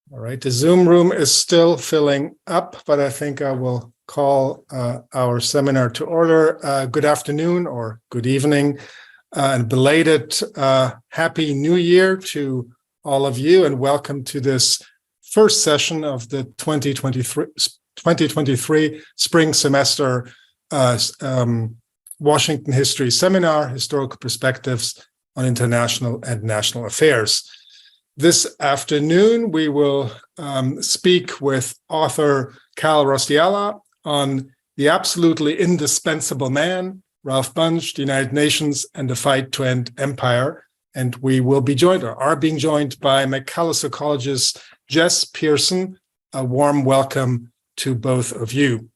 All right, the Zoom room is still filling up, but I think I will call our seminar to order. Good afternoon or good evening, and belated Happy New Year to all of you, and welcome to this first session of the 2023 spring semester Washington History Seminar, Historical Perspectives on International and National Affairs. This afternoon, we will speak with author Kal Raustiala on The Absolutely Indispensable Man, Ralph Bunche, the United Nations, and the Fight to End Empire. And we will be joined, or are being joined, by Macalester College's Jess Pearson. A warm welcome to both of you.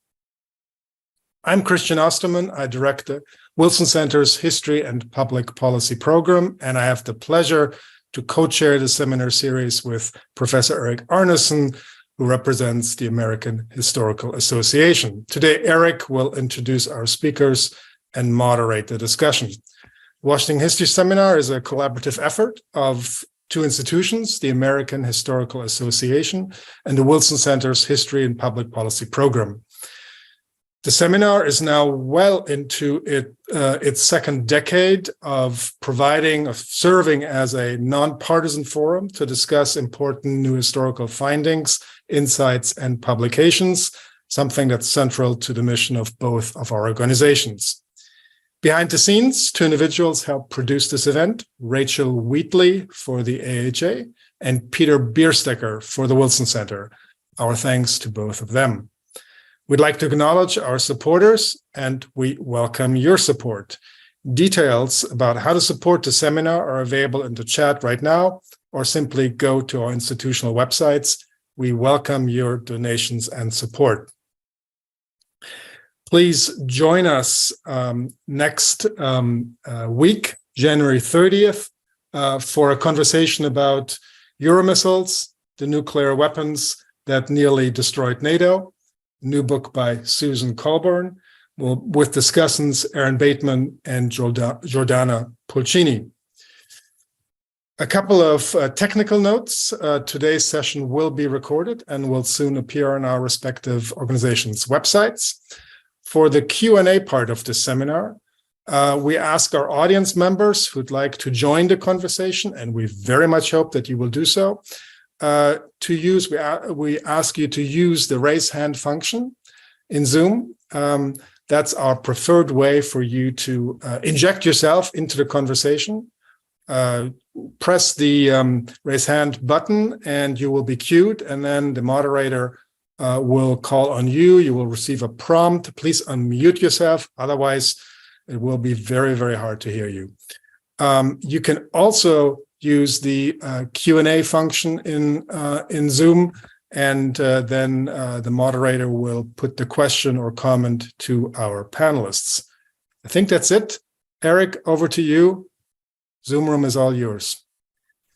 I'm Christian Osterman. I direct the Wilson Center's History and Public Policy program, and I have the pleasure to co-chair the seminar series with Professor Eric Arneson, who represents the American Historical Association. Today, Eric will introduce our speakers and moderate the discussion. Washington History Seminar is a collaborative effort of two institutions, the American Historical Association and the Wilson Center's History and Public Policy program. The seminar is now well into its second decade of serving as a nonpartisan forum to discuss important new historical findings, insights, and publications, something that's central to the mission of both of our organizations. Behind the scenes, two individuals helped produce this event, Rachel Wheatley for the AHA and Peter Bierstecker for the Wilson Center. Our thanks to both of them. We'd like to acknowledge our supporters, and we welcome your support. Details about how to support the seminar are available in the chat right now, or simply go to our institutional websites. We welcome your donations and support. Please join us next week, January 30th, for a conversation about Euromissiles, the nuclear weapons that nearly destroyed NATO. New book by Susan Colburn, with discussants Aaron Bateman and Giordana Pulcini. A couple of technical notes. Today's session will be recorded and will soon appear on our respective organizations' websites. For the Q&A part of this seminar, we ask our audience members who'd like to join the conversation, and we very much hope that you will do so, we ask you to use the raise hand function in Zoom. That's our preferred way for you to inject yourself into the conversation. Press the raise hand button and you will be queued, and then the moderator will call on you. You will receive a prompt. Please unmute yourself. Otherwise, it will be very, very hard to hear you. You can also use the Q&A function in Zoom, and then the moderator will put the question or comment to our panelists. I think that's it. Eric, over to you. Zoom room is all yours.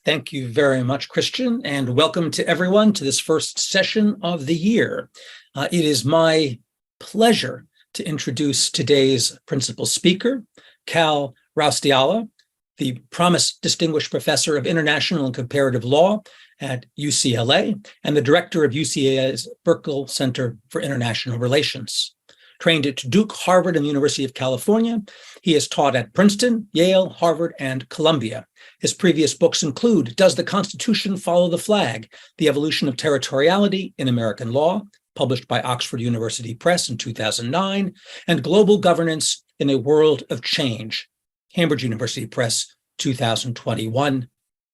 Thank you very much, Christian, and welcome to everyone to this first session of the year. It is my pleasure to introduce today's principal speaker, Kal Raustiala, the Promise Distinguished Professor of International and Comparative Law at UCLA and the Director of UCLA's Burkle Center for International Relations. Trained at Duke, Harvard, and the University of California, he has taught at Princeton, Yale, Harvard, and Columbia. His previous books include Does the Constitution Follow the Flag? The Evolution of Territoriality in American Law, published by Oxford University Press in 2009, and Global Governance in a World of Change, Cambridge University Press, 2021.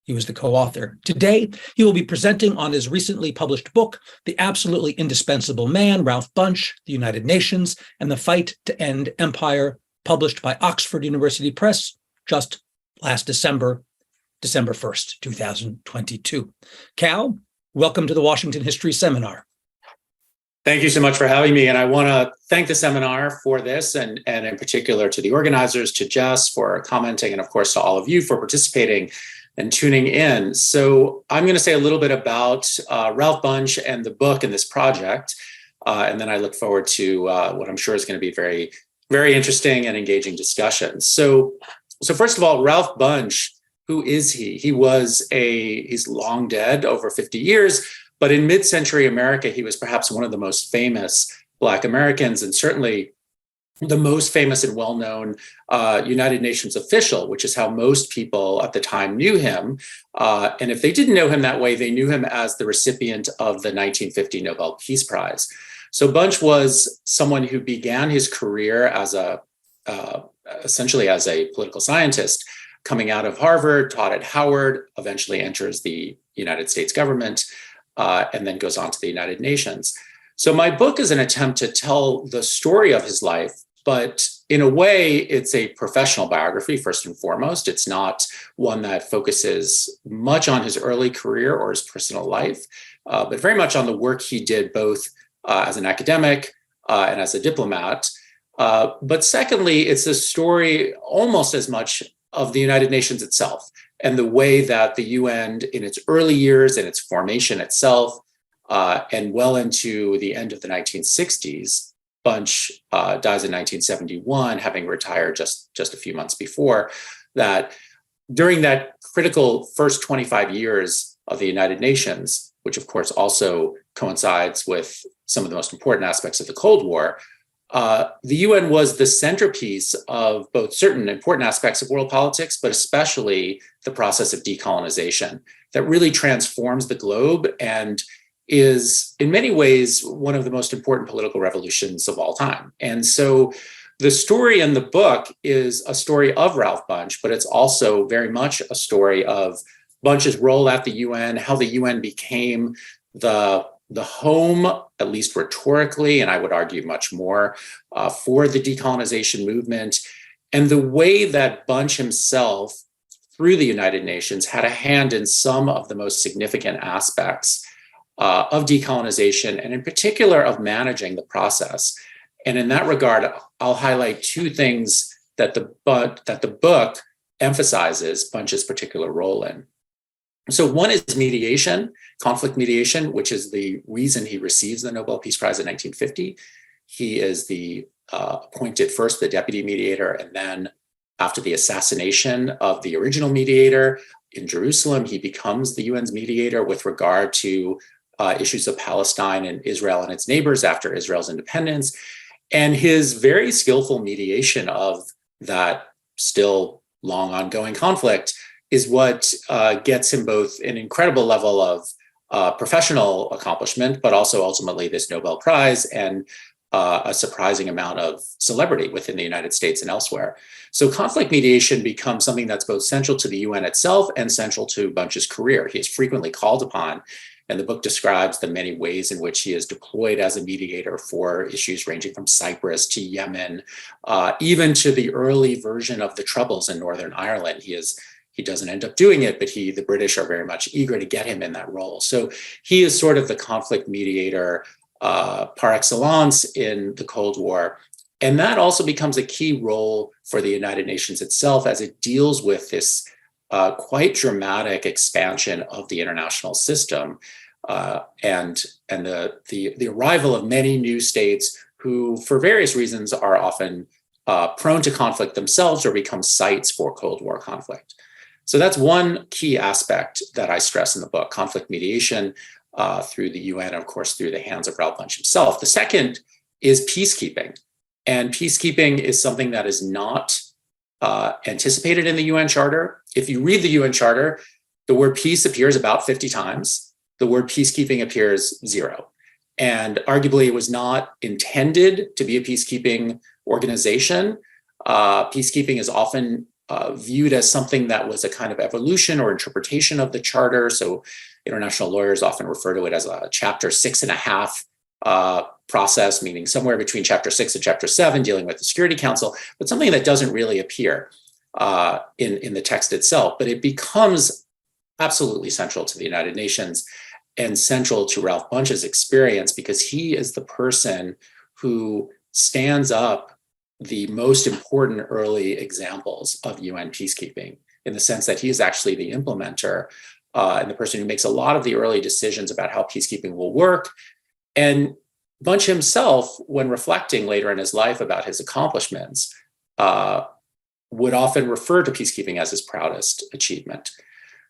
He was the co-author. Today, he will be presenting on his recently published book, The Absolutely Indispensable Man, Ralph Bunche, the United Nations, and the Fight to End Empire, published by Oxford University Press just last December 1st, 2022. Kal, welcome to the Washington History Seminar. Thank you so much for having me. And I want to thank the seminar for this, and in particular to the organizers, to Jess for commenting, and of course to all of you for participating and tuning in. So I'm going to say a little bit about Ralph Bunche and the book and this project. And then I look forward to what I'm sure is going to be very, very interesting and engaging discussion. So first of all, Ralph Bunche, who is he? He's long dead, over 50 years, But in mid-century America, he was perhaps one of the most famous Black Americans, and certainly the most famous and well-known United Nations official, which is how most people at the time knew him. And if they didn't know him that way, they knew him as the recipient of the 1950 Nobel Peace Prize. So Bunche was someone who began his career as essentially as a political scientist, coming out of Harvard, taught at Howard, eventually enters the United States government, and then goes on to the United Nations. So my book is an attempt to tell the story of his life, but in a way, it's a professional biography, first and foremost. It's not one that focuses much on his early career or his personal life, but very much on the work he did both as an academic and as a diplomat. But secondly, it's a story almost as much of the United Nations itself and the way that the UN in its early years and its formation itself, and well into the end of the 1960s, Bunche dies in 1971, having retired just a few months before, that during that critical first 25 years of the United Nations, which of course also coincides with some of the most important aspects of the Cold War, the UN was the centerpiece of both certain important aspects of world politics, but especially the process of decolonization that really transforms the globe and is in many ways one of the most important political revolutions of all time. And so the story in the book is a story of Ralph Bunche, but it's also very much a story of Bunche's role at the UN, how the UN became the home, at least rhetorically, and I would argue much more, for the decolonization movement, and the way that Bunche himself, through the United Nations, had a hand in some of the most significant aspects of decolonization, and in particular of managing the process. And in that regard, I'll highlight two things that the book emphasizes Bunche's particular role in. So one is mediation, conflict mediation, which is the reason he receives the Nobel Peace Prize in 1950. He is the appointed first the deputy mediator, and then after the assassination of the original mediator in Jerusalem, he becomes the UN's mediator with regard to issues of Palestine and Israel and its neighbors after Israel's independence. And his very skillful mediation of that still long ongoing conflict is what gets him both an incredible level of professional accomplishment, but also ultimately this Nobel Prize and a surprising amount of celebrity within the United States and elsewhere. So conflict mediation becomes something that's both central to the UN itself and central to Bunche's career. He is frequently called upon, and the book describes the many ways in which he is deployed as a mediator for issues ranging from Cyprus to Yemen, even to the early version of the Troubles in Northern Ireland. He doesn't end up doing it, but the British are very much eager to get him in that role. So he is sort of the conflict mediator par excellence in the Cold War. And that also becomes a key role for the United Nations itself as it deals with this quite dramatic expansion of the international system and the arrival of many new states who, for various reasons, are often prone to conflict themselves or become sites for Cold War conflict. So that's one key aspect that I stress in the book, conflict mediation through the UN, of course, through the hands of Ralph Bunche himself. The second is peacekeeping. And peacekeeping is something that is not anticipated in the UN Charter. If you read the UN Charter, the word peace appears about 50 times. The word peacekeeping appears 0. And arguably, it was not intended to be a peacekeeping organization. Peacekeeping is often viewed as something that was a kind of evolution or interpretation of the Charter. So international lawyers often refer to it as a chapter 6.5 process, meaning somewhere between chapter 6 and chapter 7, dealing with the Security Council, but something that doesn't really appear in the text itself. But it becomes absolutely central to the United Nations and central to Ralph Bunche's experience, because he is the person who stands up the most important early examples of UN peacekeeping, in the sense that he is actually the implementer and the person who makes a lot of the early decisions about how peacekeeping will work. And Bunche himself, when reflecting later in his life about his accomplishments, would often refer to peacekeeping as his proudest achievement.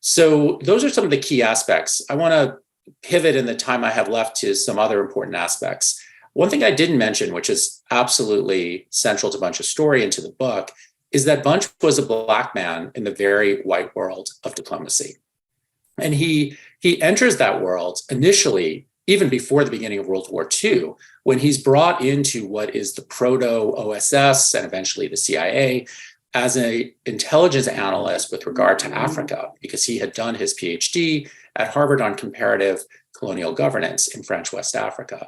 So those are some of the key aspects. I want to pivot in the time I have left to some other important aspects. One thing I didn't mention, which is absolutely central to Bunche's story and to the book, is that Bunche was a Black man in the very white world of diplomacy. And he enters that world initially, even before the beginning of World War II, when he's brought into what is the proto-OSS and eventually the CIA as an intelligence analyst with regard to Africa, because he had done his PhD at Harvard on comparative colonial governance in French West Africa.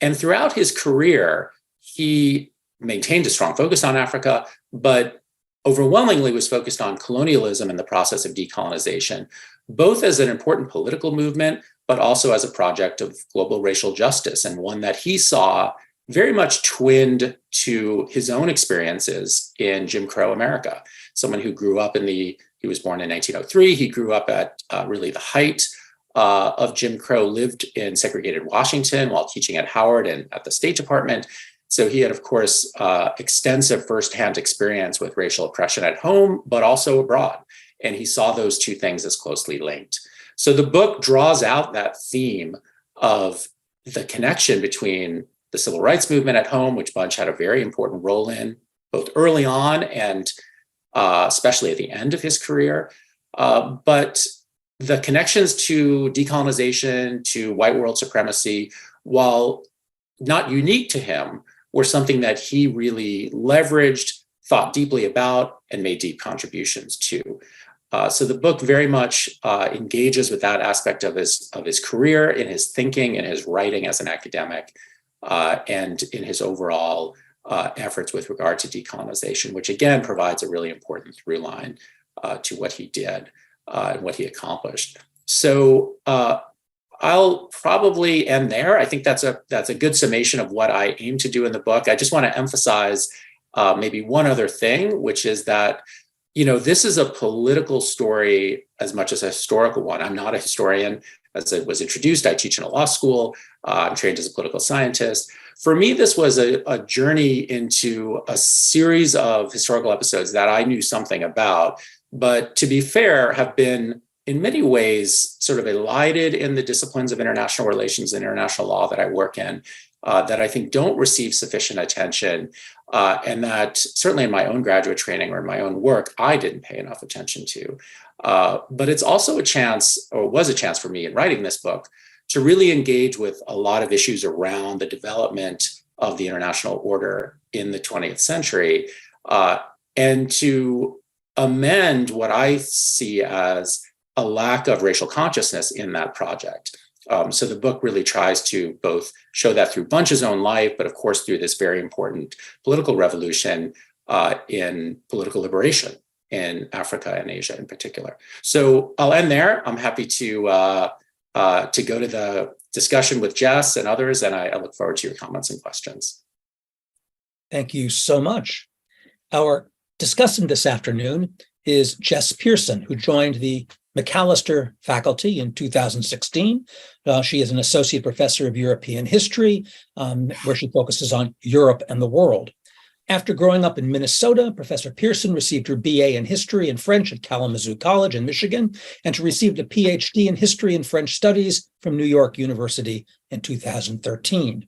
And throughout his career, he maintained a strong focus on Africa, but overwhelmingly was focused on colonialism and the process of decolonization, both as an important political movement, but also as a project of global racial justice, and one that he saw very much twinned to his own experiences in Jim Crow America. Someone who grew up he was born in 1903, he grew up at really the height of Jim Crow, lived in segregated Washington while teaching at Howard and at the State Department. So he had, of course, extensive firsthand experience with racial oppression at home, but also abroad. And he saw those two things as closely linked. So the book draws out that theme of the connection between the civil rights movement at home, which Bunche had a very important role in, both early on and especially at the end of his career, but the connections to decolonization, to white world supremacy, while not unique to him, were something that he really leveraged, thought deeply about, and made deep contributions to. So the book very much engages with that aspect of his career, in his thinking, in his writing as an academic, and in his overall efforts with regard to decolonization, which again provides a really important through line to what he did and what he accomplished. So I'll probably end there. I think that's a good summation of what I aim to do in the book. I just want to emphasize maybe one other thing, which is that this is a political story as much as a historical one. I'm not a historian. As it was introduced, I teach in a law school. I'm trained as a political scientist. For me, this was a journey into a series of historical episodes that I knew something about, but to be fair, have been in many ways sort of elided in the disciplines of international relations and international law that I work in, that I think don't receive sufficient attention, and that certainly in my own graduate training or in my own work, I didn't pay enough attention to. But it's also a chance, or was a chance for me in writing this book, to really engage with a lot of issues around the development of the international order in the 20th century, and to amend what I see as a lack of racial consciousness in that project. So the book really tries to both show that through Bunche's own life, but of course through this very important political revolution in political liberation in Africa and Asia in particular. So I'll end there. I'm happy to go to the discussion with Jess and others, and I look forward to your comments and questions. Thank you so much. Our discussant this afternoon is Jess Pearson, who joined the McAllister faculty in 2016. She is an associate professor of European history, where she focuses on Europe and the world. After growing up in Minnesota, Professor Pearson received her BA in history and French at Kalamazoo College in Michigan, and she received a PhD in history and French studies from New York University in 2013.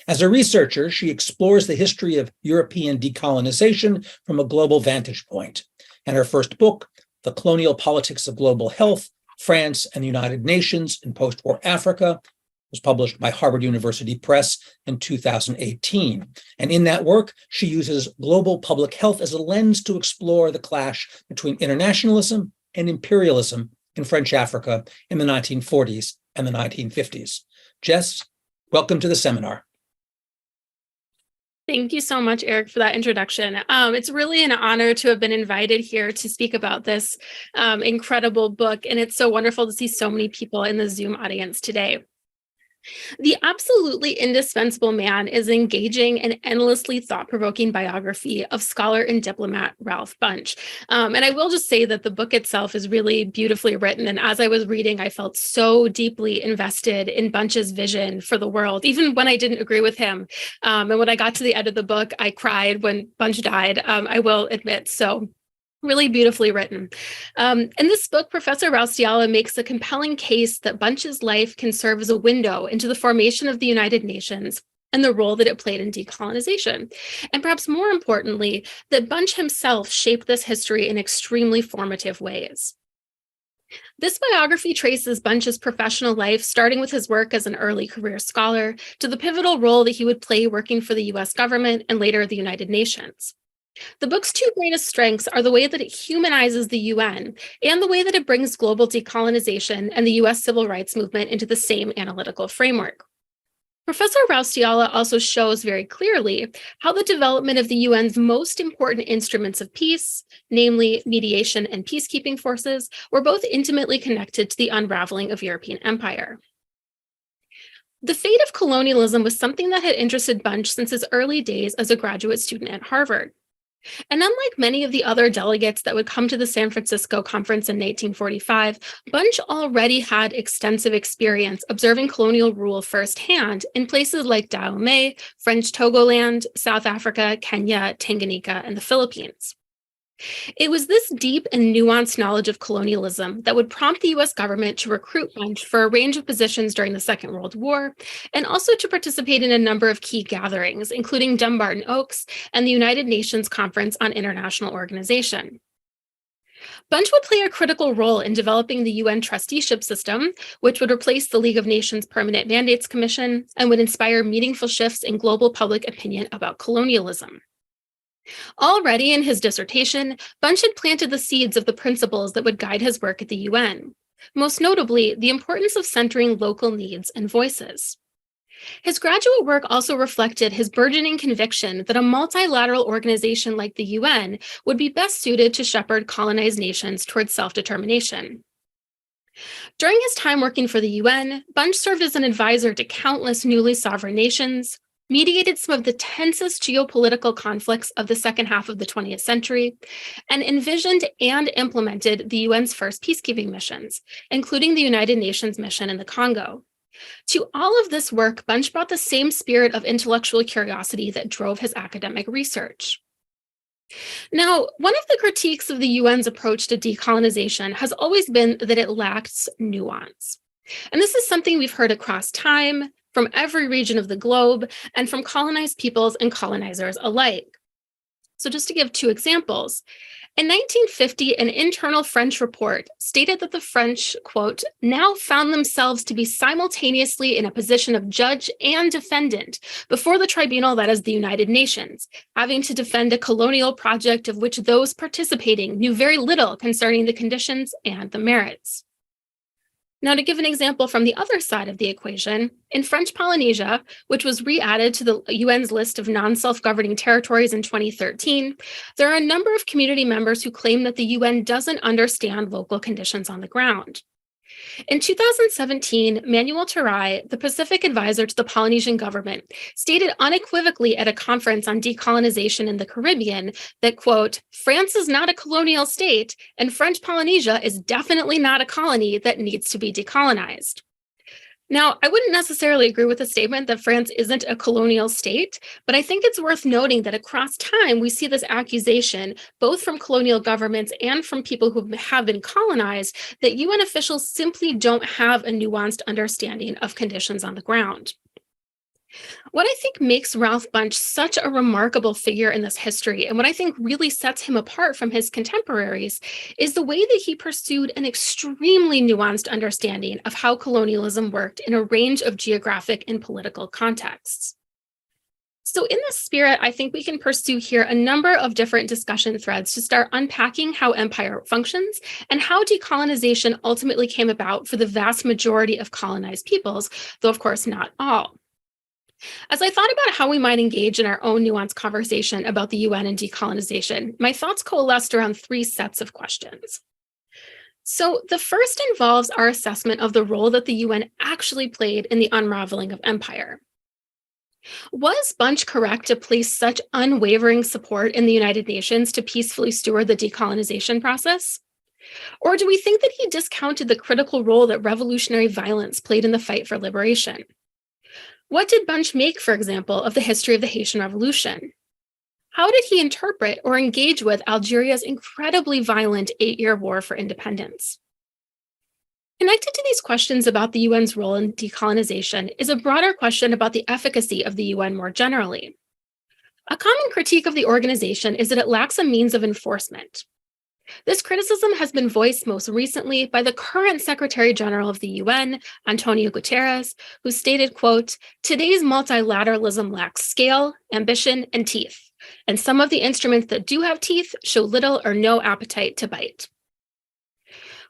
As a researcher, she explores the history of European decolonization from a global vantage point. And her first book, The Colonial Politics of Global Health, France and the United Nations in Postwar Africa, was published by Harvard University Press in 2018. And in that work, she uses global public health as a lens to explore the clash between internationalism and imperialism in French Africa in the 1940s and the 1950s. Jess, welcome to the seminar. Thank you so much, Eric, for that introduction. It's really an honor to have been invited here to speak about this incredible book, and it's so wonderful to see so many people in the Zoom audience today. The Absolutely Indispensable Man is an engaging and endlessly thought-provoking biography of scholar and diplomat Ralph Bunche. And I will just say that the book itself is really beautifully written. And as I was reading, I felt so deeply invested in Bunche's vision for the world, even when I didn't agree with him. And when I got to the end of the book, I cried when Bunche died, I will admit. So Really beautifully written. In this book, Professor Raustiala makes a compelling case that Bunche's life can serve as a window into the formation of the United Nations and the role that it played in decolonization. And perhaps more importantly, that Bunche himself shaped this history in extremely formative ways. This biography traces Bunche's professional life, starting with his work as an early career scholar, to the pivotal role that he would play working for the US government and later the United Nations. The book's two greatest strengths are the way that it humanizes the UN and the way that it brings global decolonization and the US civil rights movement into the same analytical framework. Professor Raustiala also shows very clearly how the development of the UN's most important instruments of peace, namely mediation and peacekeeping forces, were both intimately connected to the unraveling of European empire. The fate of colonialism was something that had interested Bunche since his early days as a graduate student at Harvard. And unlike many of the other delegates that would come to the San Francisco conference in 1945, Bunche already had extensive experience observing colonial rule firsthand in places like Dahomey, French Togoland, South Africa, Kenya, Tanganyika, and the Philippines. It was this deep and nuanced knowledge of colonialism that would prompt the US government to recruit Bunche for a range of positions during the Second World War, and also to participate in a number of key gatherings, including Dumbarton Oaks and the United Nations Conference on International Organization. Bunche would play a critical role in developing the UN trusteeship system, which would replace the League of Nations Permanent Mandates Commission and would inspire meaningful shifts in global public opinion about colonialism. Already in his dissertation, Bunche had planted the seeds of the principles that would guide his work at the UN, most notably the importance of centering local needs and voices. His graduate work also reflected his burgeoning conviction that a multilateral organization like the UN would be best suited to shepherd colonized nations towards self-determination. During his time working for the UN, Bunche served as an advisor to countless newly sovereign nations, mediated some of the tensest geopolitical conflicts of the second half of the 20th century, and envisioned and implemented the UN's first peacekeeping missions, including the United Nations mission in the Congo. To all of this work, Bunche brought the same spirit of intellectual curiosity that drove his academic research. Now, one of the critiques of the UN's approach to decolonization has always been that it lacks nuance. And this is something we've heard across time, from every region of the globe, and from colonized peoples and colonizers alike. So just to give two examples, in 1950, an internal French report stated that the French, quote, now found themselves to be simultaneously in a position of judge and defendant before the tribunal that is the United Nations, having to defend a colonial project of which those participating knew very little concerning the conditions and the merits. Now, to give an example from the other side of the equation, in French Polynesia, which was re-added to the UN's list of non-self-governing territories in 2013, there are a number of community members who claim that the UN doesn't understand local conditions on the ground. In 2017, Manuel Turay, the Pacific advisor to the Polynesian government, stated unequivocally at a conference on decolonization in the Caribbean that, quote, France is not a colonial state, and French Polynesia is definitely not a colony that needs to be decolonized. Now, I wouldn't necessarily agree with the statement that France isn't a colonial state, but I think it's worth noting that across time, we see this accusation, both from colonial governments and from people who have been colonized, that UN officials simply don't have a nuanced understanding of conditions on the ground. What I think makes Ralph Bunche such a remarkable figure in this history, and what I think really sets him apart from his contemporaries, is the way that he pursued an extremely nuanced understanding of how colonialism worked in a range of geographic and political contexts. So in this spirit, I think we can pursue here a number of different discussion threads to start unpacking how empire functions and how decolonization ultimately came about for the vast majority of colonized peoples, though of course not all. As I thought about how we might engage in our own nuanced conversation about the UN and decolonization, my thoughts coalesced around three sets of questions. So the first involves our assessment of the role that the UN actually played in the unraveling of empire. Was Bunche correct to place such unwavering support in the United Nations to peacefully steward the decolonization process? Or do we think that he discounted the critical role that revolutionary violence played in the fight for liberation? What did Bunche make, for example, of the history of the Haitian Revolution? How did he interpret or engage with Algeria's incredibly violent 8-year war for independence? Connected to these questions about the UN's role in decolonization is a broader question about the efficacy of the UN more generally. A common critique of the organization is that it lacks a means of enforcement. This criticism has been voiced most recently by the current Secretary General of the UN, Antonio Guterres, who stated, quote, "Today's multilateralism lacks scale, ambition, and teeth, and some of the instruments that do have teeth show little or no appetite to bite."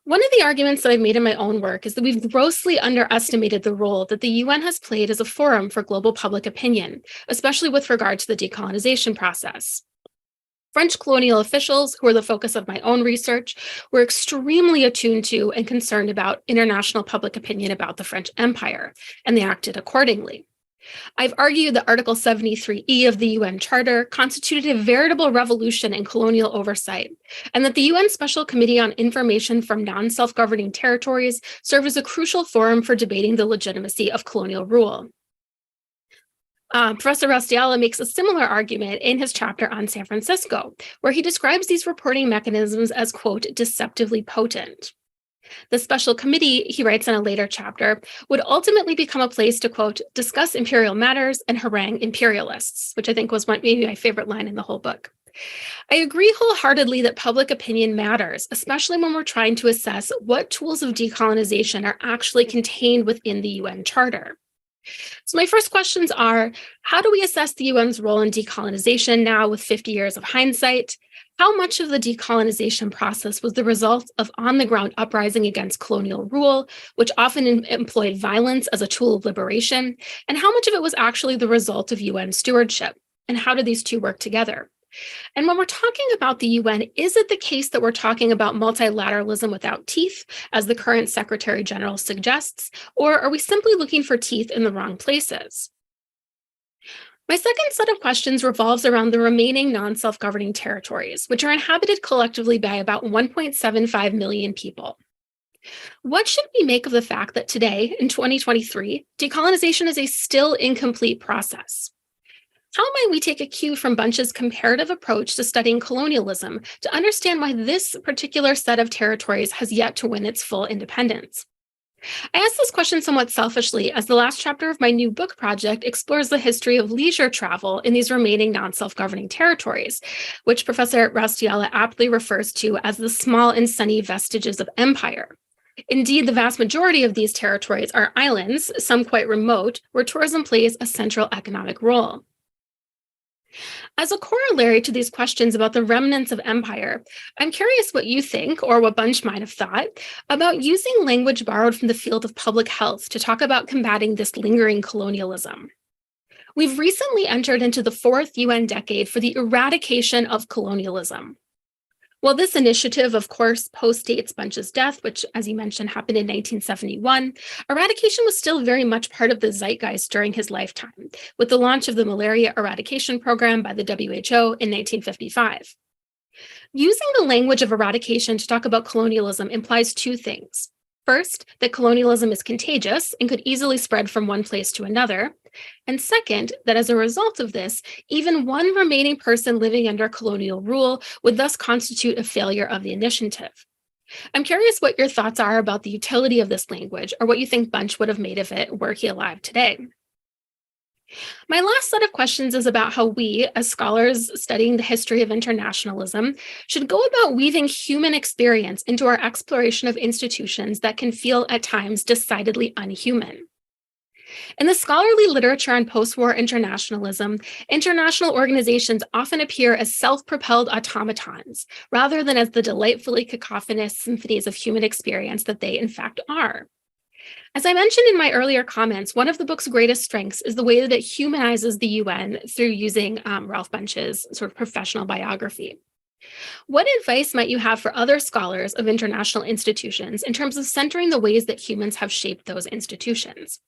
One of the arguments that I've made in my own work is that we've grossly underestimated the role that the UN has played as a forum for global public opinion, especially with regard to the decolonization process. French colonial officials, who are the focus of my own research, were extremely attuned to and concerned about international public opinion about the French Empire, and they acted accordingly. I've argued that Article 73E of the UN Charter constituted a veritable revolution in colonial oversight, and that the UN Special Committee on Information from Non-Self-Governing Territories served as a crucial forum for debating the legitimacy of colonial rule. Professor Raustiala makes a similar argument in his chapter on San Francisco, where he describes these reporting mechanisms as, quote, "deceptively potent." The special committee, he writes in a later chapter, would ultimately become a place to, quote, "discuss imperial matters and harangue imperialists," which I think was maybe my favorite line in the whole book. I agree wholeheartedly that public opinion matters, especially when we're trying to assess what tools of decolonization are actually contained within the UN Charter. So my first questions are, how do we assess the UN's role in decolonization now with 50 years of hindsight? How much of the decolonization process was the result of on-the-ground uprising against colonial rule, which often employed violence as a tool of liberation? And how much of it was actually the result of UN stewardship? And how do these two work together? And when we're talking about the UN, is it the case that we're talking about multilateralism without teeth, as the current Secretary General suggests, or are we simply looking for teeth in the wrong places? My second set of questions revolves around the remaining non-self-governing territories, which are inhabited collectively by about 1.75 million people. What should we make of the fact that today, in 2023, decolonization is a still incomplete process? How might we take a cue from Bunche's comparative approach to studying colonialism to understand why this particular set of territories has yet to win its full independence? I ask this question somewhat selfishly, as the last chapter of my new book project explores the history of leisure travel in these remaining non-self-governing territories, which Professor Raustiala aptly refers to as the small and sunny vestiges of empire. Indeed, the vast majority of these territories are islands, some quite remote, where tourism plays a central economic role. As a corollary to these questions about the remnants of empire, I'm curious what you think, or what Bunche might have thought, about using language borrowed from the field of public health to talk about combating this lingering colonialism. We've recently entered into the 4th UN decade for the eradication of colonialism. While this initiative, of course, postdates Bunche's death, which, as you mentioned, happened in 1971, eradication was still very much part of the zeitgeist during his lifetime, with the launch of the malaria eradication program by the WHO in 1955. Using the language of eradication to talk about colonialism implies two things. First, that colonialism is contagious and could easily spread from one place to another. And second, that as a result of this, even one remaining person living under colonial rule would thus constitute a failure of the initiative. I'm curious what your thoughts are about the utility of this language, or what you think Bunche would have made of it were he alive today. My last set of questions is about how we, as scholars studying the history of internationalism, should go about weaving human experience into our exploration of institutions that can feel at times decidedly unhuman. In the scholarly literature on post-war internationalism, international organizations often appear as self-propelled automatons, rather than as the delightfully cacophonous symphonies of human experience that they in fact are. As I mentioned in my earlier comments, one of the book's greatest strengths is the way that it humanizes the UN through using Ralph Bunche's sort of professional biography. What advice might you have for other scholars of international institutions in terms of centering the ways that humans have shaped those institutions?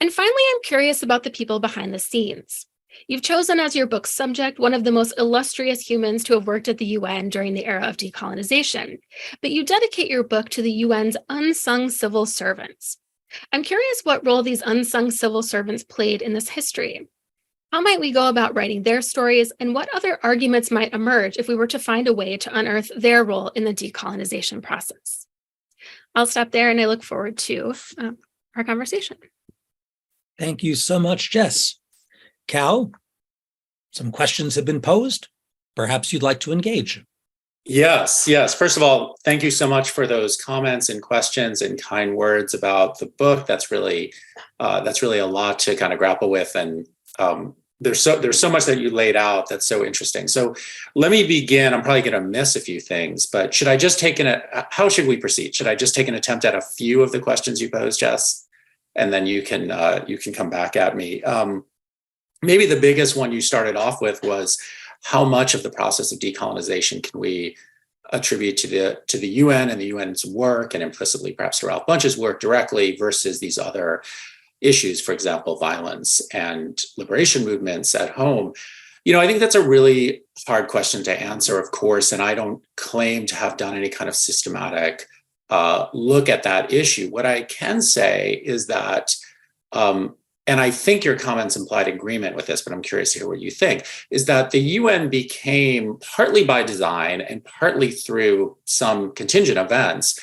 And finally, I'm curious about the people behind the scenes. You've chosen as your book's subject one of the most illustrious humans to have worked at the UN during the era of decolonization, but you dedicate your book to the UN's unsung civil servants. I'm curious what role these unsung civil servants played in this history. How might we go about writing their stories, and what other arguments might emerge if we were to find a way to unearth their role in the decolonization process? I'll stop there, and I look forward to our conversation. Thank you so much, Jess. Kal, some questions have been posed. Perhaps you'd like to engage. Yes. First of all, thank you so much for those comments and questions and kind words about the book. That's really a lot to kind of grapple with, and there's so much that you laid out that's so interesting. So let me begin. I'm probably going to miss a few things, but how should we proceed? Should I just take an attempt at a few of the questions you posed, Jess, and then you can come back at me? Maybe the biggest one you started off with was, how much of the process of decolonization can we attribute to the UN and the UN's work, and implicitly perhaps to Ralph Bunche's work directly, versus these other issues, for example, violence and liberation movements at home? I think that's a really hard question to answer, of course, and I don't claim to have done any kind of systematic look at that issue. What I can say is that, and I think your comments implied agreement with this, but I'm curious to hear what you think, is that the UN became, partly by design and partly through some contingent events,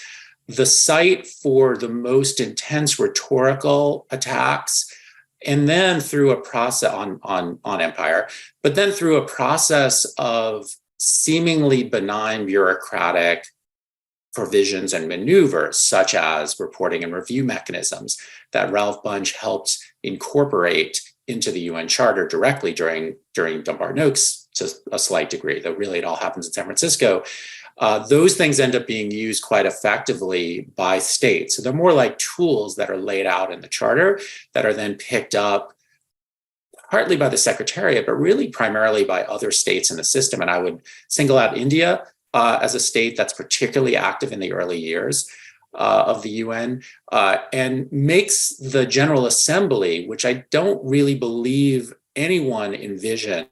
the site for the most intense rhetorical attacks, and then through a process on empire, but then through a process of seemingly benign bureaucratic provisions and maneuvers, such as reporting and review mechanisms that Ralph Bunche helped incorporate into the UN Charter directly during Dunbar Noakes to a slight degree, though really it all happens in San Francisco. Those things end up being used quite effectively by states. So they're more like tools that are laid out in the Charter that are then picked up partly by the Secretariat, but really primarily by other states in the system. And I would single out India as a state that's particularly active in the early years of the UN, and makes the General Assembly, which I don't really believe anyone envisioned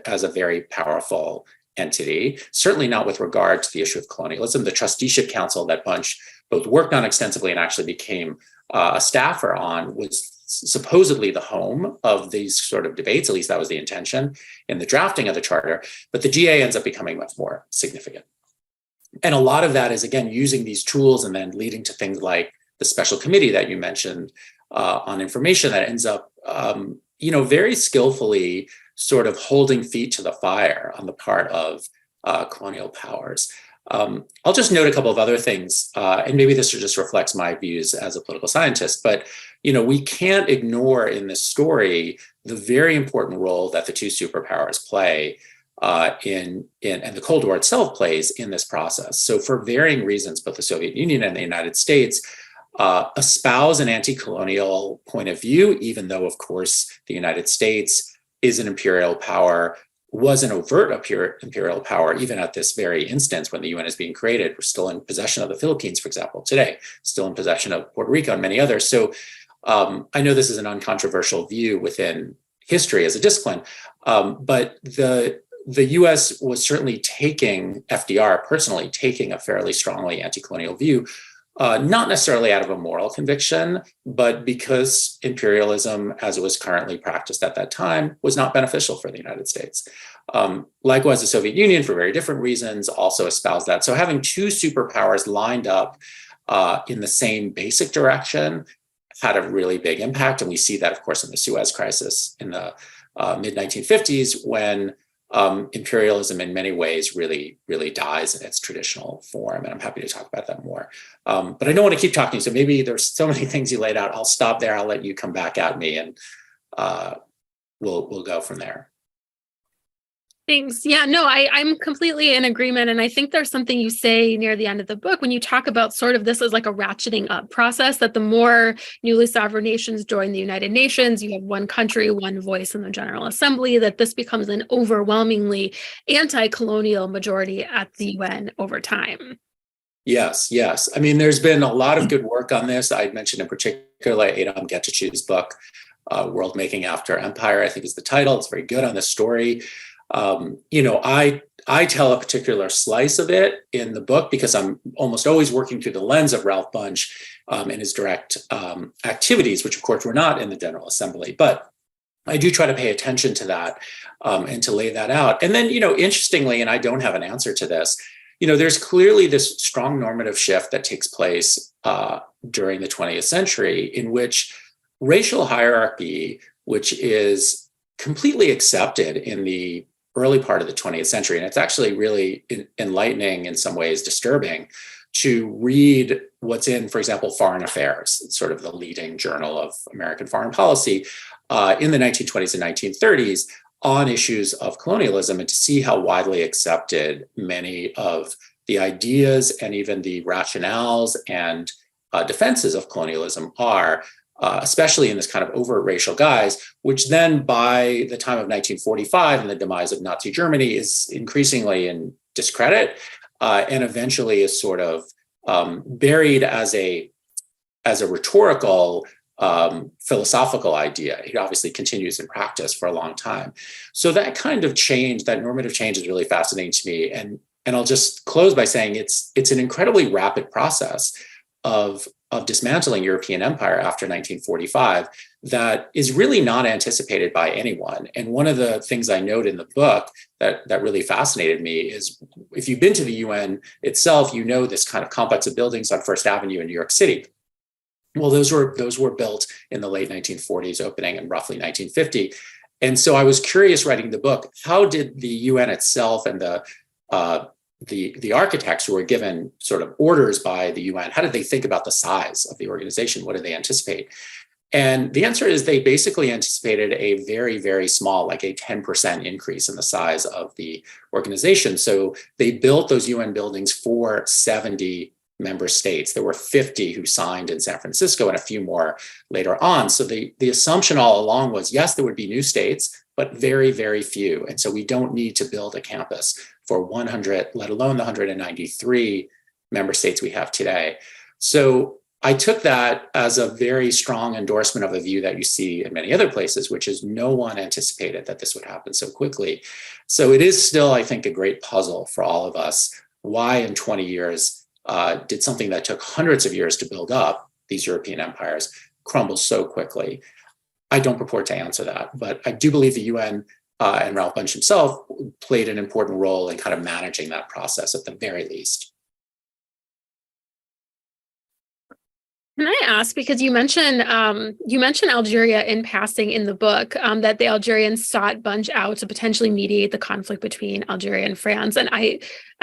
as a very powerful entity, certainly not with regard to the issue of colonialism. The Trusteeship Council that Bunche both worked on extensively and actually became a staffer on was supposedly the home of these sort of debates. At least that was the intention in the drafting of the Charter. But the GA ends up becoming much more significant. And a lot of that is, again, using these tools and then leading to things like the special committee that you mentioned on information that ends up, very skillfully sort of holding feet to the fire on the part of colonial powers. I'll just note a couple of other things, and maybe this just reflects my views as a political scientist, but we can't ignore in this story the very important role that the two superpowers play and the Cold War itself plays in this process. So for varying reasons, both the Soviet Union and the United States espouse an anti-colonial point of view, even though, of course, the United States is an imperial power, was an overt imperial power, even at this very instance when the UN is being created. We're still in possession of the Philippines, for example, today, still in possession of Puerto Rico and many others. So I know this is an uncontroversial view within history as a discipline, but the US was certainly FDR personally taking a fairly strongly anti-colonial view, not necessarily out of a moral conviction, but because imperialism, as it was currently practiced at that time, was not beneficial for the United States. Likewise, the Soviet Union, for very different reasons, also espoused that. So having two superpowers lined up in the same basic direction had a really big impact. And we see that, of course, in the Suez Crisis in the mid-1950s, when imperialism in many ways really, really dies in its traditional form. And I'm happy to talk about that more. But I don't want to keep talking. So maybe there's so many things you laid out. I'll stop there. I'll let you come back at me, and we'll go from there. Thanks. Yeah, no, I'm completely in agreement. And I think there's something you say near the end of the book when you talk about sort of this as like a ratcheting up process, that the more newly sovereign nations join the United Nations, you have one country, one voice in the General Assembly, that this becomes an overwhelmingly anti-colonial majority at the UN over time. Yes. I mean, there's been a lot of good work on this. I'd mentioned in particular Adam Getachew's book, World Making After Empire, I think is the title. It's very good on this story. I tell a particular slice of it in the book because I'm almost always working through the lens of Ralph Bunche and his direct activities, which of course were not in the General Assembly. But I do try to pay attention to that and to lay that out. And then, interestingly, and I don't have an answer to this, there's clearly this strong normative shift that takes place during the 20th century in which racial hierarchy, which is completely accepted in the early part of the 20th century, and it's actually really enlightening, in some ways disturbing, to read what's in, for example, Foreign Affairs, sort of the leading journal of American foreign policy in the 1920s and 1930s on issues of colonialism, and to see how widely accepted many of the ideas and even the rationales and defenses of colonialism are, especially in this kind of overt racial guise, which then by the time of 1945 and the demise of Nazi Germany is increasingly in discredit and eventually is sort of buried as a rhetorical philosophical idea. It obviously continues in practice for a long time. So that kind of change, that normative change, is really fascinating to me. And I'll just close by saying it's an incredibly rapid process of dismantling European empire after 1945 that is really not anticipated by anyone. And one of the things I note in the book that really fascinated me is, if you've been to the UN itself, this kind of complex of buildings on First Avenue in New York City. Well, those were built in the late 1940s, opening in roughly 1950. And so I was curious, writing the book, how did the UN itself and the architects who were given sort of orders by the UN, how did they think about the size of the organization? What did they anticipate? And the answer is they basically anticipated a very, very small, like a 10% increase in the size of the organization. So they built those UN buildings for 70 member states. There were 50 who signed in San Francisco and a few more later on. So the assumption all along was, yes, there would be new states, but very, very few. And so we don't need to build a campus for 100, let alone the 193 member states we have today. So I took that as a very strong endorsement of a view that you see in many other places, which is no one anticipated that this would happen so quickly. So it is still, I think, a great puzzle for all of us. Why in 20 years did something that took hundreds of years to build up, these European empires, crumble so quickly? I don't purport to answer that, but I do believe the UN and Ralph Bunche himself played an important role in kind of managing that process at the very least. Can I ask, because you mentioned Algeria in passing in the book, that the Algerians sought Bunche out to potentially mediate the conflict between Algeria and France, and I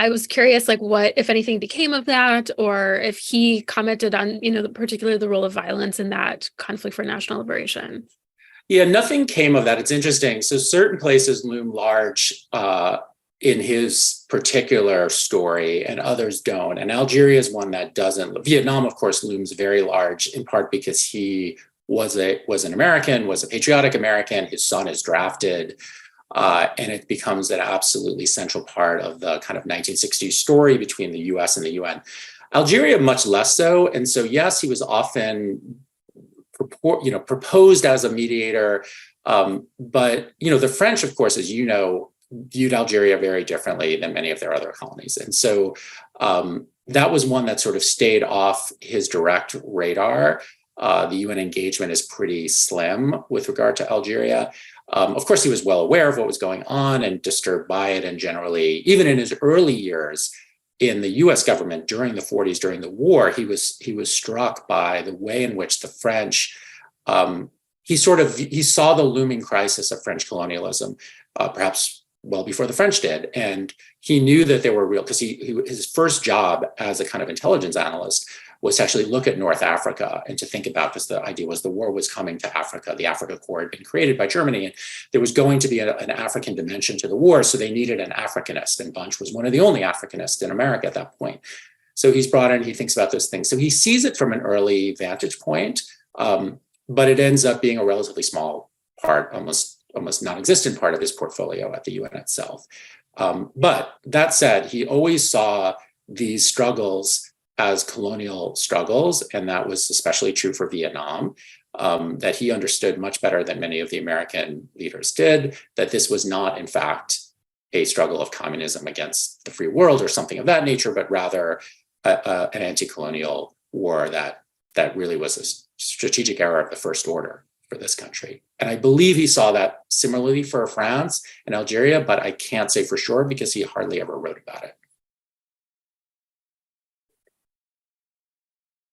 was curious, like, what, if anything, became of that, or if he commented on, particularly the role of violence in that conflict for national liberation. Yeah, nothing came of that. It's interesting. So certain places loom large in his particular story, and others don't. And Algeria is one that doesn't. Vietnam, of course, looms very large, in part because he was an American, was a patriotic American. His son is drafted, and it becomes an absolutely central part of the kind of 1960s story between the U.S. and the UN. Algeria, much less so. And so, yes, he was often proposed as a mediator, but the French, of course, as you know, viewed Algeria very differently than many of their other colonies. And so that was one that sort of stayed off his direct radar. The UN engagement is pretty slim with regard to Algeria. Of course, he was well aware of what was going on and disturbed by it. And generally, even in his early years in the US government during the 40s, during the war, he was struck by the way in which the French, he saw the looming crisis of French colonialism, perhaps well before the French did. And he knew that there were real, because his first job as a kind of intelligence analyst was to actually look at North Africa and to think about, because the idea was the war was coming to Africa. The Africa Corps had been created by Germany, and there was going to be an African dimension to the war. So they needed an Africanist, and Bunche was one of the only Africanists in America at that point. So he's brought in, he thinks about those things. So he sees it from an early vantage point, but it ends up being a relatively small part, almost non-existent part of his portfolio at the UN itself. But that said, he always saw these struggles as colonial struggles, and that was especially true for Vietnam, that he understood much better than many of the American leaders did, that this was not, in fact, a struggle of communism against the free world or something of that nature, but rather an anti-colonial war that really was a strategic error of the first order for this country. And I believe he saw that similarly for France and Algeria, but I can't say for sure because he hardly ever wrote about it.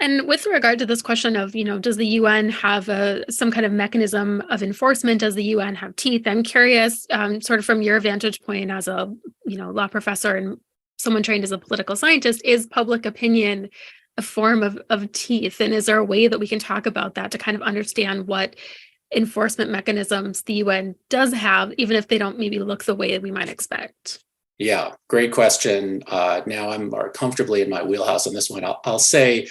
And with regard to this question of, does the UN have some kind of mechanism of enforcement? Does the UN have teeth? I'm curious, sort of from your vantage point as a, law professor and someone trained as a political scientist, is public opinion a form of teeth? And is there a way that we can talk about that to kind of understand what enforcement mechanisms the UN does have, even if they don't maybe look the way we might expect? Yeah, great question. Now I'm more comfortably in my wheelhouse on this one. I'll say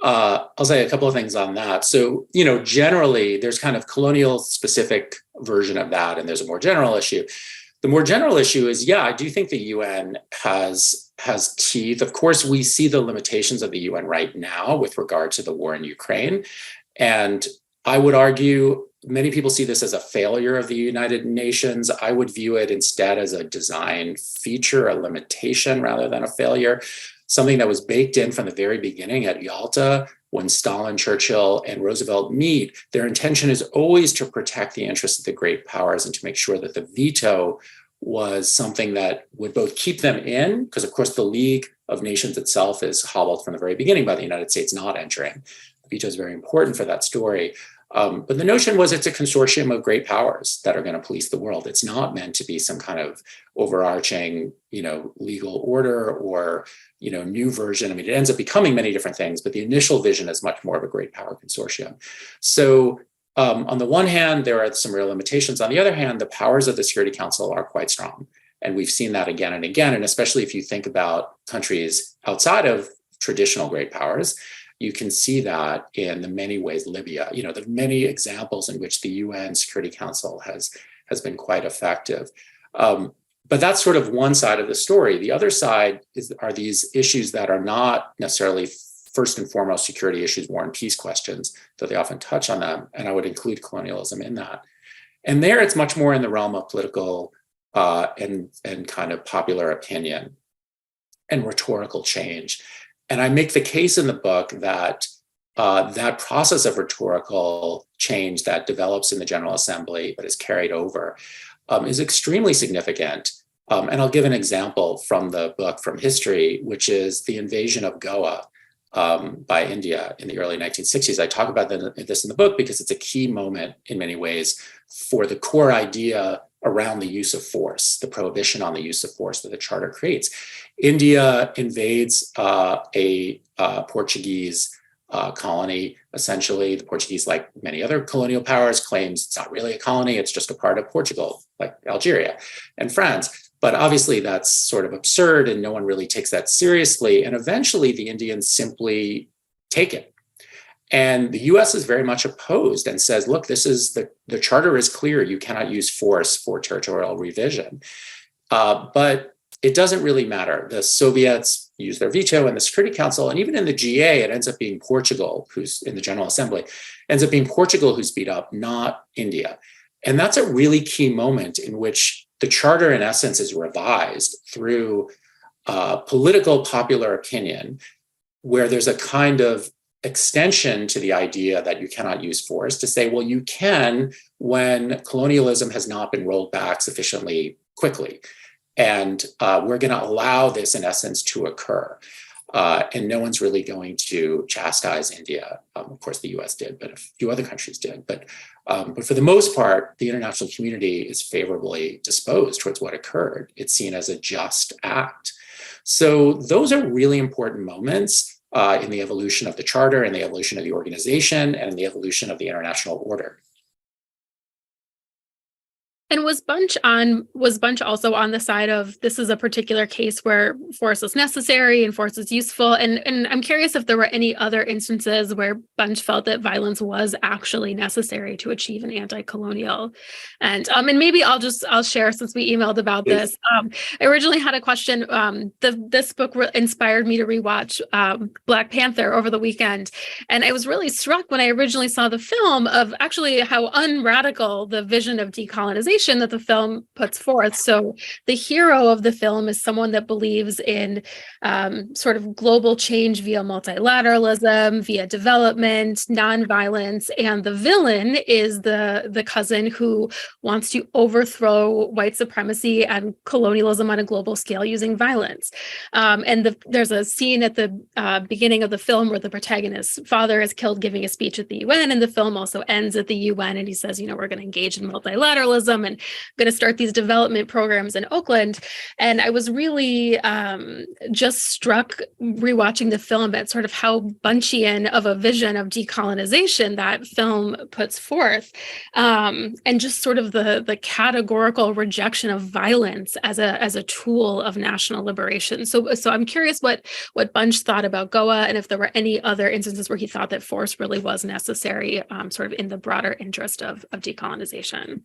a couple of things on that. So, generally there's kind of colonial specific version of that, and there's a more general issue. The more general issue is, I do think the UN has teeth. Of course, we see the limitations of the UN right now with regard to the war in Ukraine. And I would argue many people see this as a failure of the United Nations. I would view it instead as a design feature, a limitation rather than a failure. Something that was baked in from the very beginning at Yalta. When Stalin, Churchill, and Roosevelt meet, their intention is always to protect the interests of the great powers and to make sure that the veto was something that would both keep them in, because of course the League of Nations itself is hobbled from the very beginning by the United States not entering. The veto is very important for that story. But the notion was it's a consortium of great powers that are going to police the world. It's not meant to be some kind of overarching, legal order or, new version. I mean, it ends up becoming many different things, but the initial vision is much more of a great power consortium. So on the one hand, there are some real limitations. On the other hand, the powers of the Security Council are quite strong. And we've seen that again and again. And especially if you think about countries outside of traditional great powers, you can see that in the many ways Libya, the many examples in which the UN Security Council has been quite effective. But that's sort of one side of the story. The other side are these issues that are not necessarily first and foremost security issues, war and peace questions, though they often touch on them. And I would include colonialism in that. And there it's much more in the realm of political and kind of popular opinion and rhetorical change. And I make the case in the book that that process of rhetorical change that develops in the General Assembly but is carried over is extremely significant. And I'll give an example from the book from history, which is the invasion of Goa by India in the early 1960s. I talk about this in the book because it's a key moment in many ways for the core idea around the use of force, the prohibition on the use of force that the Charter creates. India invades a Portuguese colony, essentially. The Portuguese, like many other colonial powers, claims it's not really a colony, it's just a part of Portugal, like Algeria and France. But obviously that's sort of absurd and no one really takes that seriously. And eventually the Indians simply take it. And the US is very much opposed and says, look, this is the charter is clear. You cannot use force for territorial revision. But it doesn't really matter. The Soviets use their veto in the Security Council, and even in the GA, it ends up being Portugal, who's in the General Assembly, ends up being Portugal who's beat up, not India. And that's a really key moment in which the charter, in essence, is revised through political popular opinion, where there's a kind of extension to the idea that you cannot use force to say, well, you can when colonialism has not been rolled back sufficiently quickly. And we're going to allow this, in essence, to occur. And no one's really going to chastise India. Of course, the US did, but a few other countries did. But for the most part, the international community is favorably disposed towards what occurred. It's seen as a just act. So those are really important moments in the evolution of the charter and the evolution of the organization and in the evolution of the international order. And was Bunche also on the side of this is a particular case where force is necessary and force is useful? And I'm curious if there were any other instances where Bunche felt that violence was actually necessary to achieve an anti-colonial. And maybe I'll share since we emailed about this. I originally had a question. This book inspired me to rewatch Black Panther over the weekend. And I was really struck when I originally saw the film of actually how unradical the vision of decolonization decolonization that the film puts forth. So the hero of the film is someone that believes in sort of global change via multilateralism, via development, nonviolence, and the villain is the cousin who wants to overthrow white supremacy and colonialism on a global scale using violence. There's a scene at the beginning of the film where the protagonist's father is killed giving a speech at the UN, and the film also ends at the UN, and he says, we're going to engage in multilateralism and going to start these development programs in Oakland. And I was really just struck rewatching the film at sort of how Bunchean of a vision of decolonization that film puts forth, and just sort of the categorical rejection of violence as a tool of national liberation. So I'm curious what Bunche thought about Goa, and if there were any other instances where he thought that force really was necessary, sort of in the broader interest of decolonization.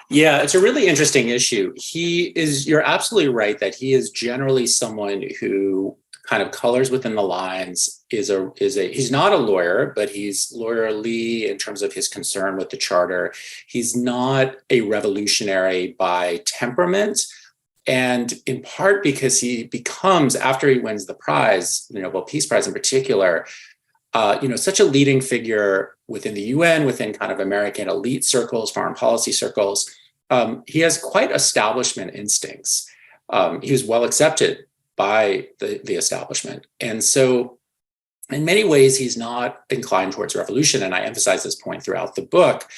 Yeah, it's a really interesting issue. You're absolutely right that he is generally someone who kind of colors within the lines, he's not a lawyer, but he's lawyerly in terms of his concern with the charter. He's not a revolutionary by temperament. And in part because he becomes, after he wins the prize, the Nobel Peace Prize in particular, such a leading figure within the UN, within kind of American elite circles, foreign policy circles. He has quite establishment instincts. He was well accepted by the establishment. And so in many ways, he's not inclined towards revolution. And I emphasize this point throughout the book.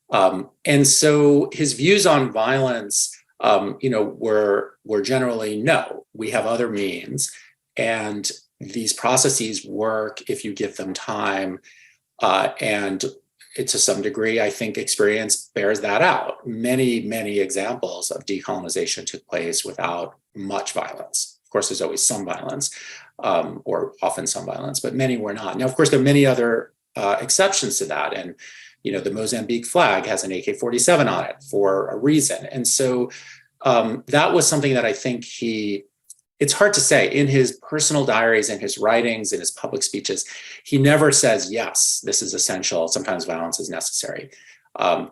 And so his views on violence, were generally, no, we have other means. And these processes work if you give them time. And to some degree, I think experience bears that out. Many, many examples of decolonization took place without much violence. Of course, there's always some violence, or often some violence, but many were not. Now, of course, there are many other exceptions to that. And, the Mozambique flag has an AK-47 on it for a reason. And so that was something that I think it's hard to say, in his personal diaries, in his writings, in his public speeches, he never says, yes, this is essential. Sometimes violence is necessary,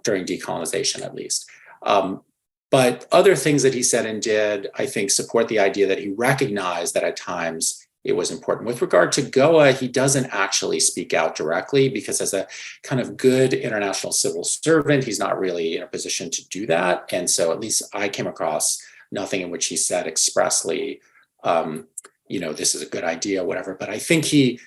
during decolonization, at least. But other things that he said and did, I think, support the idea that he recognized that at times it was important. With regard to Goa, he doesn't actually speak out directly because as a kind of good international civil servant, he's not really in a position to do that. And so at least I came across nothing in which he said expressly, this is a good idea, whatever. But I think he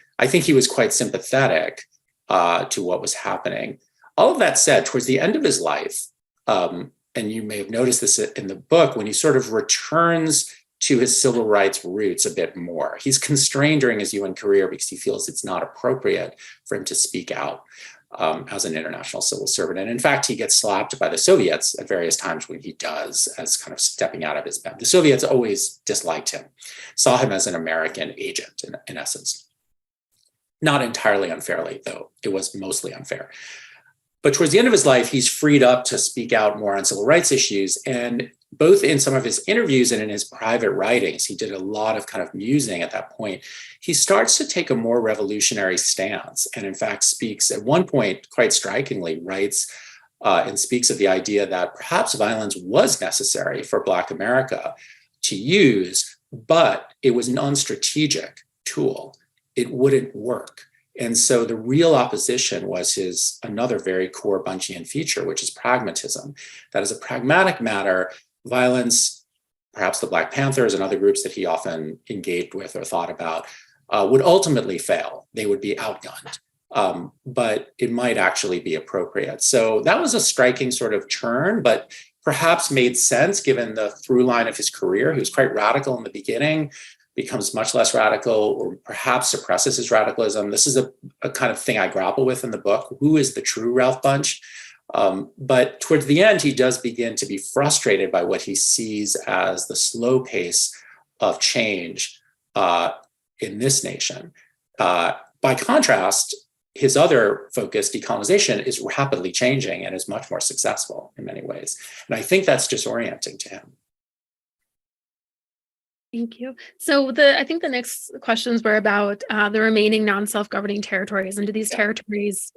was quite sympathetic to what was happening. All of that said, towards the end of his life, and you may have noticed this in the book, when he sort of returns to his civil rights roots a bit more. He's constrained during his UN career because he feels it's not appropriate for him to speak out as an international civil servant. And in fact, he gets slapped by the Soviets at various times when he does, as kind of stepping out of his bed. The Soviets always disliked him, saw him as an American agent in essence. Not entirely unfairly, though. It was mostly unfair. But towards the end of his life, he's freed up to speak out more on civil rights issues. And both in some of his interviews and in his private writings, he did a lot of kind of musing at that point. He starts to take a more revolutionary stance and in fact speaks at one point, quite strikingly, writes and speaks of the idea that perhaps violence was necessary for Black America to use, but it was a non-strategic tool. It wouldn't work. And so the real opposition was another very core Bunchean feature, which is pragmatism. That is a pragmatic matter. Violence, perhaps the Black Panthers and other groups that he often engaged with or thought about, would ultimately fail. They would be outgunned, but it might actually be appropriate. So that was a striking sort of turn, but perhaps made sense given the through line of his career. He was quite radical in the beginning, becomes much less radical, or perhaps suppresses his radicalism. This is a kind of thing I grapple with in the book. Who is the true Ralph Bunche? But towards the end, he does begin to be frustrated by what he sees as the slow pace of change in this nation. By contrast, his other focus, decolonization, is rapidly changing and is much more successful in many ways. And I think that's disorienting to him. Thank you. So I think the next questions were about the remaining non-self-governing territories, and do these territories,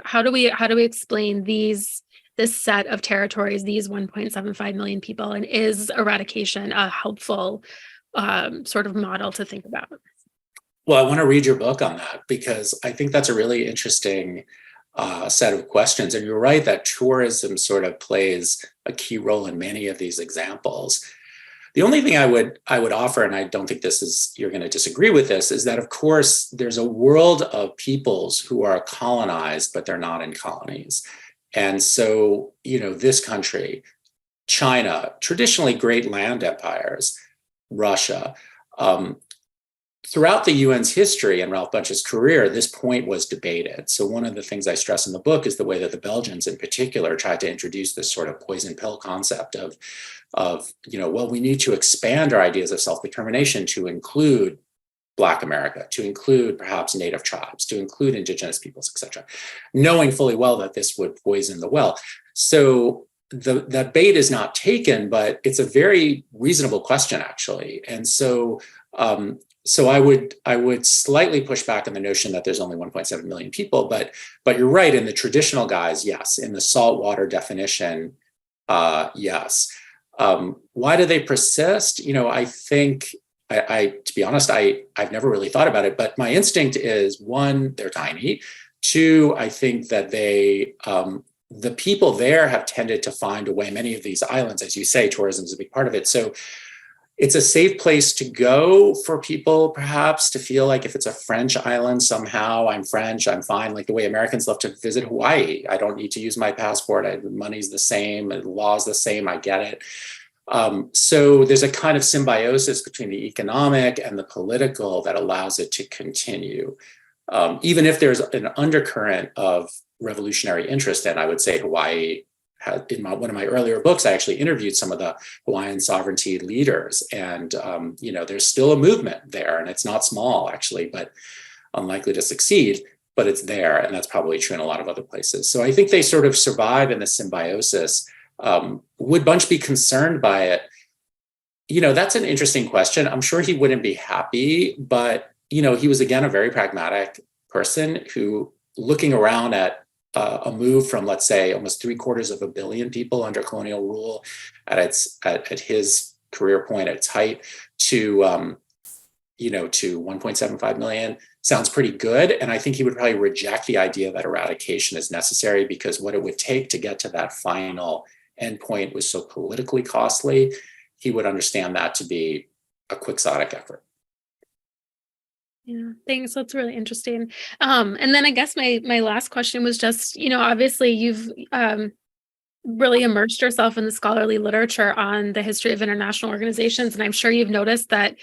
how do we explain these this set of territories, these 1.75 million people, and is eradication a helpful sort of model to think about? Well, I want to read your book on that because I think that's a really interesting set of questions. And you're right that tourism sort of plays a key role in many of these examples. The only thing I would offer, and I don't think you're going to disagree with this, is that of course there's a world of peoples who are colonized, but they're not in colonies. And so, this country, China, traditionally great land empires, Russia, throughout the UN's history and Ralph Bunche's career, this point was debated. So one of the things I stress in the book is the way that the Belgians in particular tried to introduce this sort of poison pill concept of we need to expand our ideas of self-determination to include Black America, to include perhaps Native tribes, to include indigenous peoples, et cetera, knowing fully well that this would poison the well. So that bait is not taken, but it's a very reasonable question, actually. And so I would slightly push back on the notion that there's only 1.7 million people, but you're right, in the traditional guise, yes. In the saltwater definition, yes. Why do they persist? I think, to be honest, I've never really thought about it, but my instinct is, one, they're tiny. Two, I think that the people there have tended to find a way. Many of these islands, as you say, tourism is a big part of it. So it's a safe place to go for people, perhaps, to feel like if it's a French island, somehow I'm French, I'm fine. Like the way Americans love to visit Hawaii. I don't need to use my passport. The money's the same, the law's the same, I get it. So there's a kind of symbiosis between the economic and the political that allows it to continue. Even if there's an undercurrent of revolutionary interest, and I would say Hawaii, in one of my earlier books, I actually interviewed some of the Hawaiian sovereignty leaders, and there's still a movement there, and it's not small actually, but unlikely to succeed, but it's there, and that's probably true in a lot of other places. So I think they sort of survive in the symbiosis. Would Bunche be concerned by it? That's an interesting question. I'm sure he wouldn't be happy, but he was again a very pragmatic person who, looking around at a move from, let's say, almost 750 million people under colonial rule at his career point, at its height, to 1.75 million sounds pretty good. And I think he would probably reject the idea that eradication is necessary, because what it would take to get to that final endpoint was so politically costly. He would understand that to be a quixotic effort. Yeah, thanks. That's really interesting. And then I guess my last question was just, obviously you've really immersed yourself in the scholarly literature on the history of international organizations. And I'm sure you've noticed that,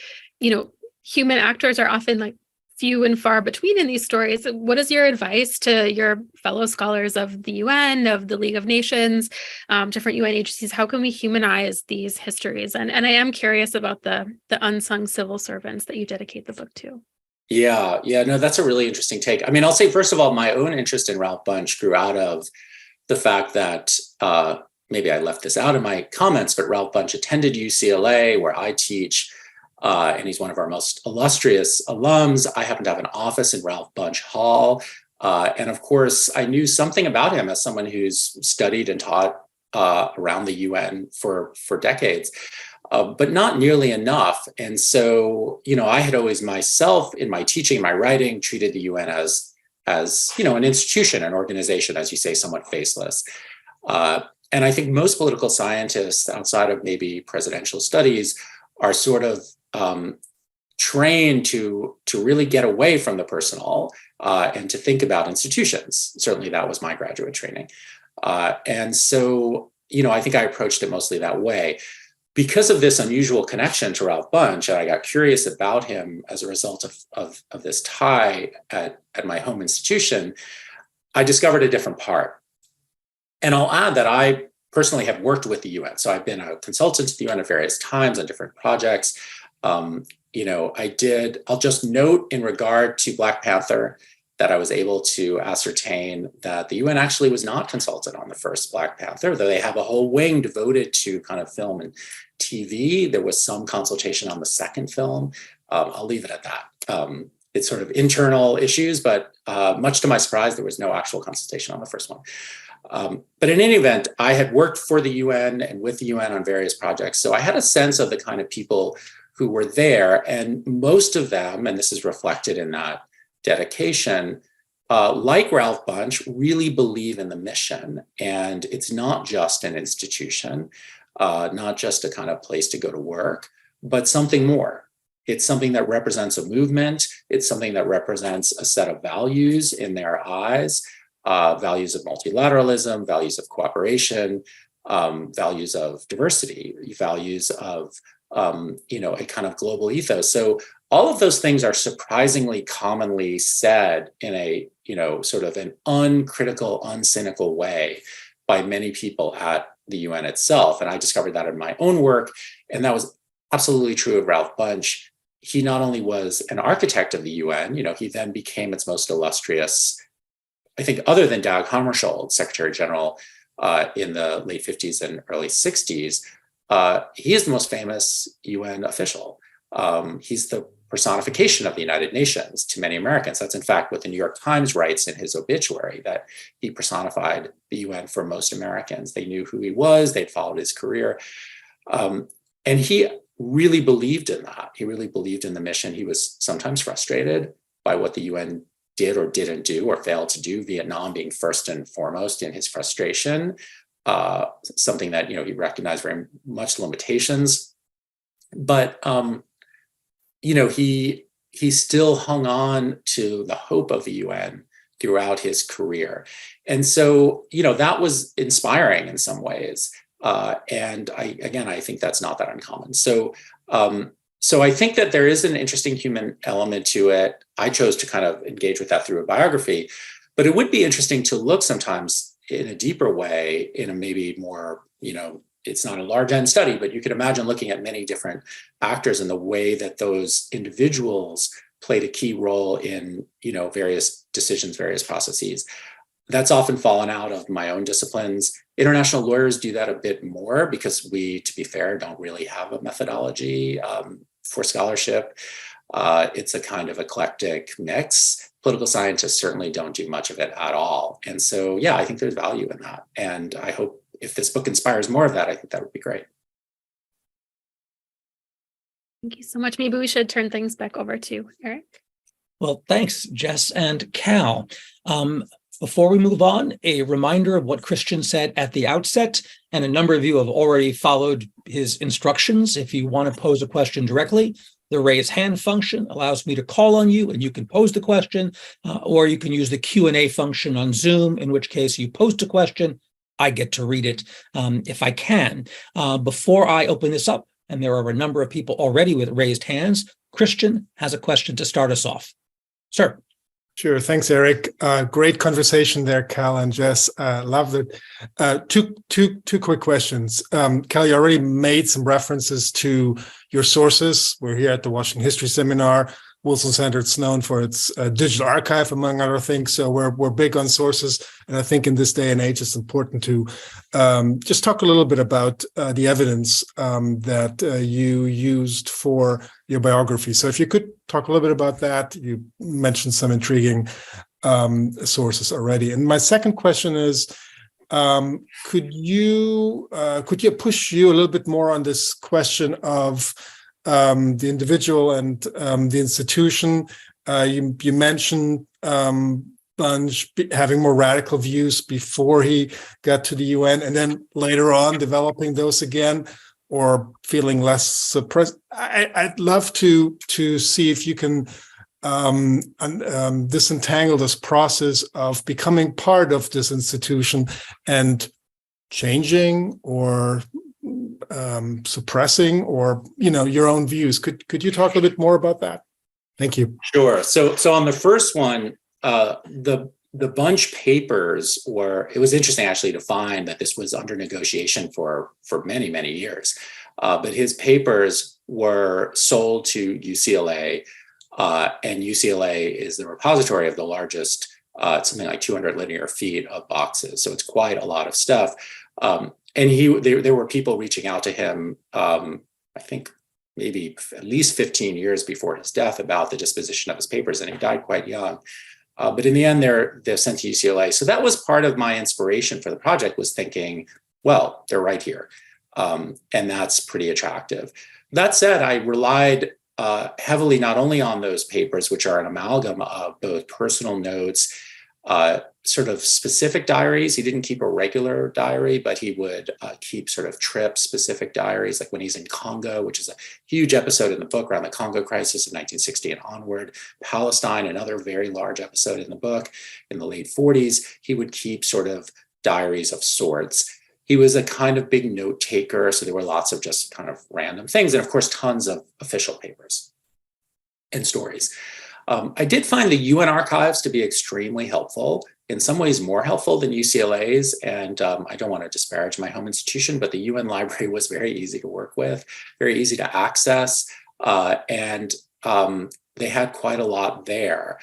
human actors are often like few and far between in these stories. What is your advice to your fellow scholars of the UN, of the League of Nations, different UN agencies? How can we humanize these histories? And I am curious about the unsung civil servants that you dedicate the book to. Yeah, no, that's a really interesting take. I mean, I'll say, first of all, my own interest in Ralph Bunche grew out of the fact that, maybe I left this out in my comments, but Ralph Bunche attended UCLA, where I teach, and he's one of our most illustrious alums. I happen to have an office in Ralph Bunche Hall. And of course, I knew something about him as someone who's studied and taught around the UN for decades. But not nearly enough. And so, I had always myself, in my teaching, my writing, treated the UN as an institution, an organization, as you say, somewhat faceless. And I think most political scientists, outside of maybe presidential studies, are sort of trained to really get away from the personal and to think about institutions. Certainly that was my graduate training. And so, I think I approached it mostly that way. Because of this unusual connection to Ralph Bunche, and I got curious about him as a result of this tie at my home institution, I discovered a different part. And I'll add that I personally have worked with the UN. So I've been a consultant to the UN at various times on different projects. I'll just note in regard to Black Panther that I was able to ascertain that the UN actually was not consulted on the first Black Panther, though they have a whole wing devoted to kind of film and TV. There was some consultation on the second film. I'll leave it at that. It's sort of internal issues, but much to my surprise, there was no actual consultation on the first one. But in any event, I had worked for the UN and with the UN on various projects. So I had a sense of the kind of people who were there. And most of them, and this is reflected in that dedication, like Ralph Bunche, really believe in the mission. And it's not just an institution, not just a kind of place to go to work, but something more. It's something that represents a movement. It's something that represents a set of values in their eyes, values of multilateralism, values of cooperation, values of diversity, values of a kind of global ethos. So all of those things are surprisingly commonly said in a sort of an uncritical, uncynical way by many people at the UN itself. And I discovered that in my own work, and that was absolutely true of Ralph Bunche. He not only was an architect of the UN, he then became its most illustrious, I think, other than Dag Hammarskjöld, Secretary General in the late 50s and early 60s. He is the most famous UN official. He's the personification of the United Nations to many Americans. That's in fact what the New York Times writes in his obituary, that he personified the UN for most Americans. They knew who he was, they'd followed his career. And he really believed in that. He really believed in the mission. He was sometimes frustrated by what the UN did or didn't do or failed to do, Vietnam being first and foremost in his frustration, something that he recognized very much limitations. But he still hung on to the hope of the UN throughout his career. And so, that was inspiring in some ways. And I think that's not that uncommon. So I think that there is an interesting human element to it. I chose to kind of engage with that through a biography, but it would be interesting to look sometimes in a deeper way, in a maybe more, it's not a large end study, but you could imagine looking at many different actors and the way that those individuals played a key role in, various decisions, various processes. That's often fallen out of my own disciplines. International lawyers do that a bit more because we, to be fair, don't really have a methodology for scholarship. It's a kind of eclectic mix. Political scientists certainly don't do much of it at all. And so, I think there's value in that. And I hope if this book inspires more of that, I think that would be great. Thank you so much. Maybe we should turn things back over to Eric. Well, thanks, Jess and Kal. Before we move on, a reminder of what Christian said at the outset, and a number of you have already followed his instructions. If you want to pose a question directly, the raise hand function allows me to call on you and you can pose the question, or you can use the Q&A function on Zoom, in which case you post a question, I get to read it if I can. Before I open this up, and there are a number of people already with raised hands, Christian has a question to start us off. Sir. Sure. Thanks, Eric. Great conversation there, Kal and Jess. Loved it. Two quick questions. Kal, you already made some references to your sources. We're here at the Washington History Seminar. Wilson Center, it's known for its digital archive, among other things. So we're big on sources. And I think in this day and age, it's important to just talk a little bit about the evidence that you used for your biography. So if you could talk a little bit about that. You mentioned some intriguing sources already. And my second question is, could you push you a little bit more on this question of the individual and the institution? You mentioned Bunche having more radical views before he got to the UN, and then later on developing those again, or feeling less suppressed. I'd love to see if you can disentangle this process of becoming part of this institution and changing or suppressing, or your own views. Could you talk a bit more about that? Thank you. Sure. So on the first one, the Bunche papers it was interesting actually to find that this was under negotiation for many, many years. But his papers were sold to UCLA, and UCLA is the repository of the largest, something like 200 linear feet of boxes. So it's quite a lot of stuff. And there were people reaching out to him, I think maybe at least 15 years before his death, about the disposition of his papers, and he died quite young. But in the end, they're sent to UCLA. So that was part of my inspiration for the project, was thinking, well, they're right here. And that's pretty attractive. That said, I relied heavily not only on those papers, which are an amalgam of both personal notes, sort of specific diaries. He didn't keep a regular diary, but he would keep sort of trip-specific diaries, like when he's in Congo, which is a huge episode in the book around the Congo crisis of 1960 and onward. Palestine, another very large episode in the book in the late 40s. He would keep sort of diaries of sorts. He was a kind of big note taker, so there were lots of just kind of random things, and of course, tons of official papers and stories. I did find the UN archives to be extremely helpful, in some ways more helpful than UCLA's, and I don't want to disparage my home institution, but the UN library was very easy to work with, very easy to access, and they had quite a lot there,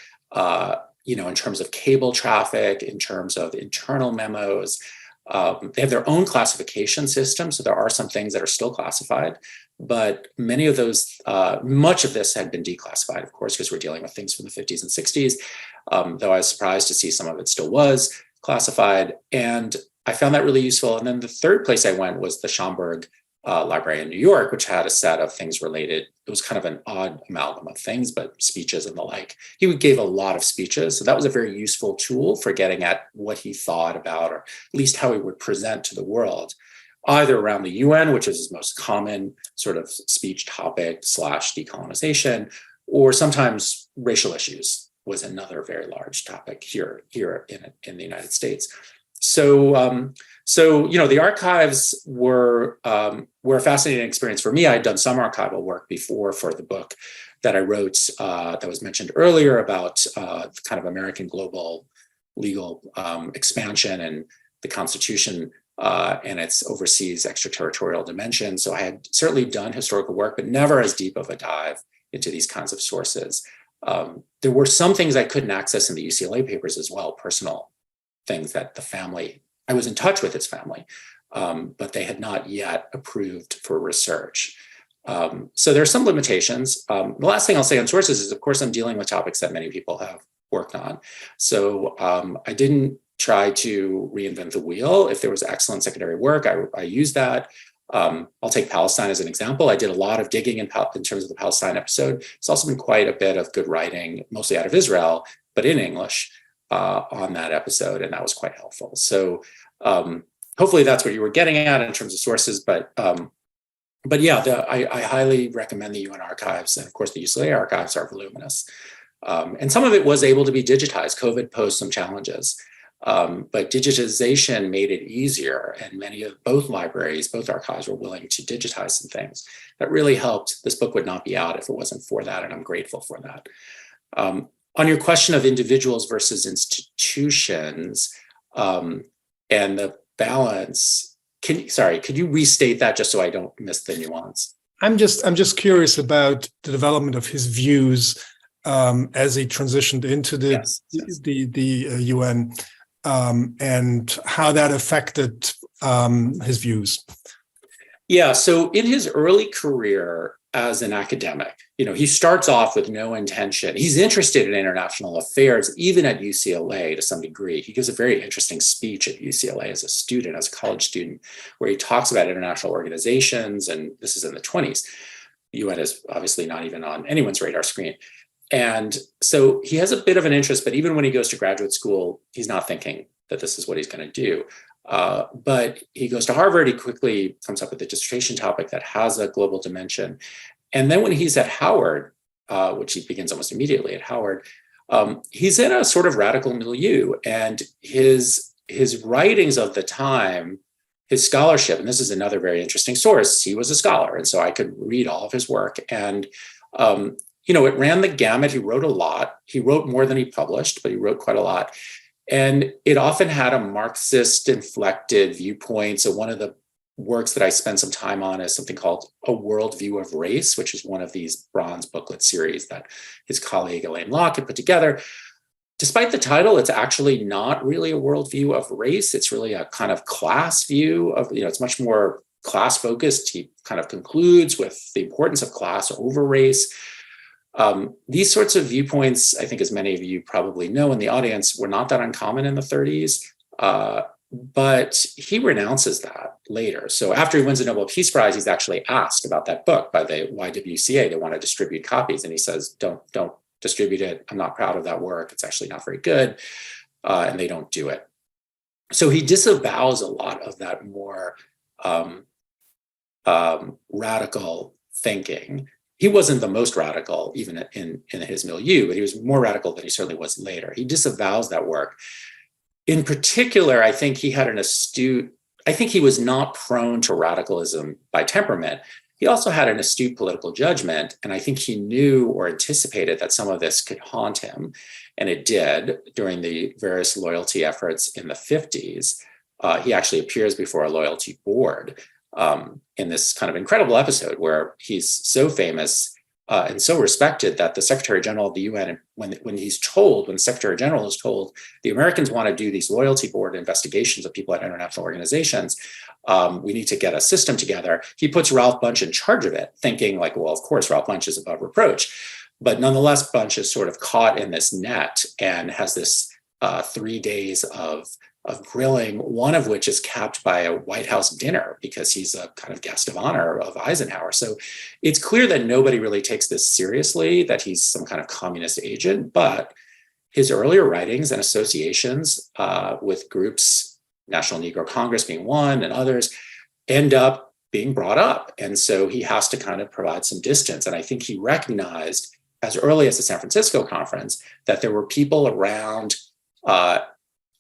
in terms of cable traffic, in terms of internal memos. They have their own classification system, so there are some things that are still classified, but many of those, much of this had been declassified, of course, because we're dealing with things from the 50s and 60s, though I was surprised to see some of it still was classified, and I found that really useful. And then the third place I went was the Schomburg Library in New York, which had a set of things related. It was kind of an odd amalgam of things, but speeches and the like. He gave a lot of speeches, so that was a very useful tool for getting at what he thought about, or at least how he would present to the world, either around the UN, which is his most common sort of speech topic / decolonization, or sometimes racial issues was another very large topic here in the United States. So the archives were a fascinating experience for me. I'd done some archival work before for the book that I wrote that was mentioned earlier about kind of American global legal expansion and the Constitution and its overseas extraterritorial dimension. So I had certainly done historical work, but never as deep of a dive into these kinds of sources. There were some things I couldn't access in the UCLA papers as well, personal things that the family, I was in touch with his family, but they had not yet approved for research. So there are some limitations. The last thing I'll say on sources is, of course, I'm dealing with topics that many people have worked on. So I didn't try to reinvent the wheel. If there was excellent secondary work, I used that. I'll take Palestine as an example. I did a lot of digging in terms of the Palestine episode. It's also been quite a bit of good writing, mostly out of Israel, but in English on that episode, and that was quite helpful. So hopefully that's what you were getting at in terms of sources, but yeah, I highly recommend the UN archives, and of course the UCLA archives are voluminous. And some of it was able to be digitized. COVID posed some challenges, but digitization made it easier, and both archives were willing to digitize some things. That really helped. This book would not be out if it wasn't for that, and I'm grateful for that. On your question of individuals versus institutions and the balance, could you restate that just so I don't miss the nuance? I'm just curious about the development of his views as he transitioned into the UN and how that affected his views. Yeah, so in his early career as an academic, he starts off with no intention. He's interested in international affairs, even at UCLA to some degree. He gives a very interesting speech at UCLA as a college student, where he talks about international organizations, and this is in the 20s. The UN is obviously not even on anyone's radar screen. And so he has a bit of an interest, but even when he goes to graduate school, he's not thinking that this is what he's going to do. But he goes to Harvard, he quickly comes up with a dissertation topic that has a global dimension. And then when he's at Howard, which he begins almost immediately at Howard, he's in a sort of radical milieu, and his writings of the time, his scholarship, and this is another very interesting source, he was a scholar, and so I could read all of his work, and it ran the gamut. He wrote a lot. He wrote more than he published, but he wrote quite a lot. And it often had a Marxist-inflected viewpoint. So one of the works that I spent some time on is something called A Worldview of Race, which is one of these bronze booklet series that his colleague Elaine Locke had put together. Despite the title, it's actually not really a worldview of race. It's really a kind of class view of, it's much more class-focused. He kind of concludes with the importance of class over race. These sorts of viewpoints, I think, as many of you probably know in the audience, were not that uncommon in the 30s. But he renounces that later. So after he wins the Nobel Peace Prize, he's actually asked about that book by the YWCA. They want to distribute copies, and he says, "Don't distribute it. I'm not proud of that work. It's actually not very good," and they don't do it. So he disavows a lot of that more radical thinking. He wasn't the most radical, even in his milieu, but he was more radical than he certainly was later. He disavows that work. In particular, I think he was not prone to radicalism by temperament. He also had an astute political judgment, and I think he knew or anticipated that some of this could haunt him, and it did during the various loyalty efforts in the 50s. He actually appears before a loyalty board in this kind of incredible episode where he's so famous and so respected that the Secretary General of the UN, when the Secretary General is told the Americans want to do these loyalty board investigations of people at international organizations, we need to get a system together. He puts Ralph Bunche in charge of it, thinking like, well, of course, Ralph Bunche is above reproach. But nonetheless, Bunche is sort of caught in this net and has this 3 days of grilling, one of which is capped by a White House dinner because he's a kind of guest of honor of Eisenhower. So it's clear that nobody really takes this seriously, that he's some kind of communist agent, but his earlier writings and associations with groups, National Negro Congress being one and others, end up being brought up. And so he has to kind of provide some distance. And I think he recognized as early as the San Francisco conference that there were people around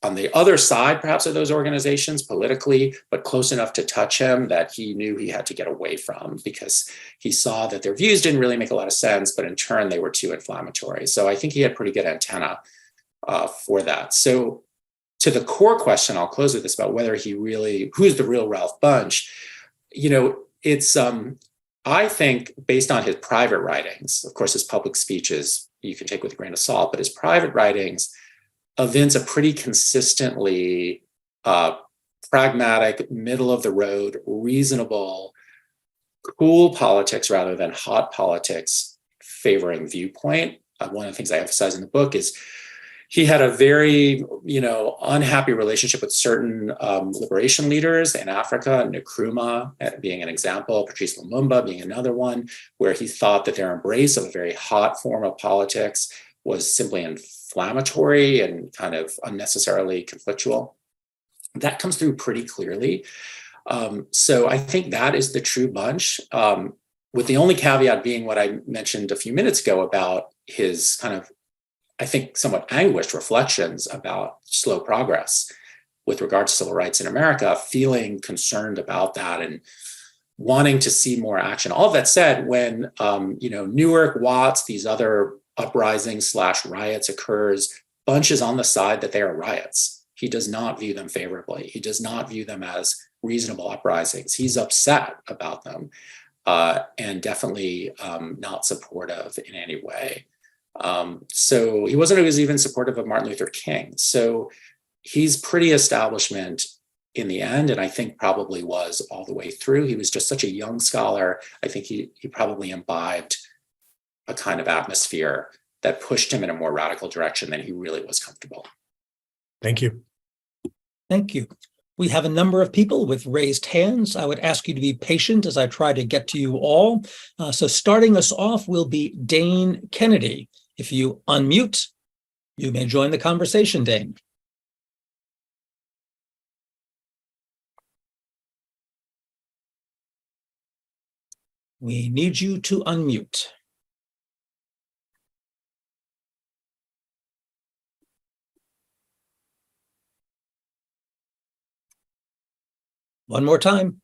on the other side, perhaps, of those organizations politically, but close enough to touch him that he knew he had to get away from because he saw that their views didn't really make a lot of sense, but in turn, they were too inflammatory. So I think he had pretty good antenna for that. So to the core question, I'll close with this about whether who's the real Ralph Bunche? It's, I think, based on his private writings, of course, his public speeches, you can take with a grain of salt, but his private writings evince a pretty consistently pragmatic, middle of the road, reasonable, cool politics rather than hot politics favoring viewpoint. One of the things I emphasize in the book is he had a very, unhappy relationship with certain liberation leaders in Africa, Nkrumah being an example, Patrice Lumumba being another one, where he thought that their embrace of a very hot form of politics was simply inflammatory and kind of unnecessarily conflictual. That comes through pretty clearly. So I think that is the true Bunche, with the only caveat being what I mentioned a few minutes ago about his kind of, I think, somewhat anguished reflections about slow progress with regard to civil rights in America, feeling concerned about that and wanting to see more action. All of that said, when Newark, Watts, these other uprising/riots occurs, Bunche is on the side that they are riots. He does not view them favorably. He does not view them as reasonable uprisings. He's upset about them and definitely not supportive in any way. So he wasn't always even supportive of Martin Luther King. So he's pretty establishment in the end, and I think probably was all the way through. He was just such a young scholar. I think he probably imbibed a kind of atmosphere that pushed him in a more radical direction than he really was comfortable. Thank you. Thank you. We have a number of people with raised hands. I would ask you to be patient as I try to get to you all. So starting us off will be Dane Kennedy. If you unmute, you may join the conversation, Dane. We need you to unmute. One more time.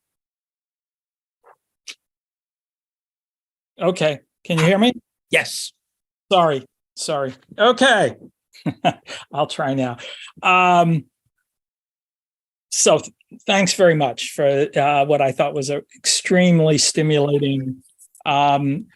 Okay. Can you hear me? Yes. Sorry. Okay. I'll try now. So thanks very much for what I thought was an extremely stimulating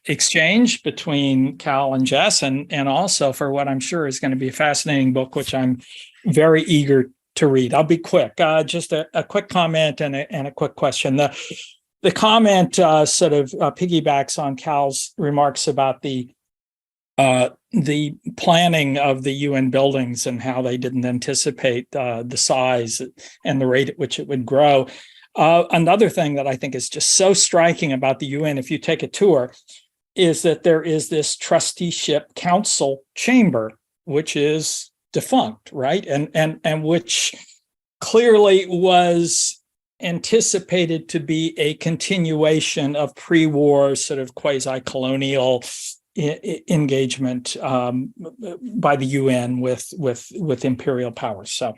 exchange between Kal and Jess, and also for what I'm sure is going to be a fascinating book, which I'm very eager to read. I'll be quick. Just a quick comment and a quick question. The comment sort of piggybacks on Kal's remarks about the the planning of the UN buildings and how they didn't anticipate the size and the rate at which it would grow. Another thing that I think is just so striking about the UN, if you take a tour, is that there is this trusteeship council chamber, which is defunct, right? And which clearly was anticipated to be a continuation of pre-war sort of quasi-colonial engagement by the UN with imperial powers. So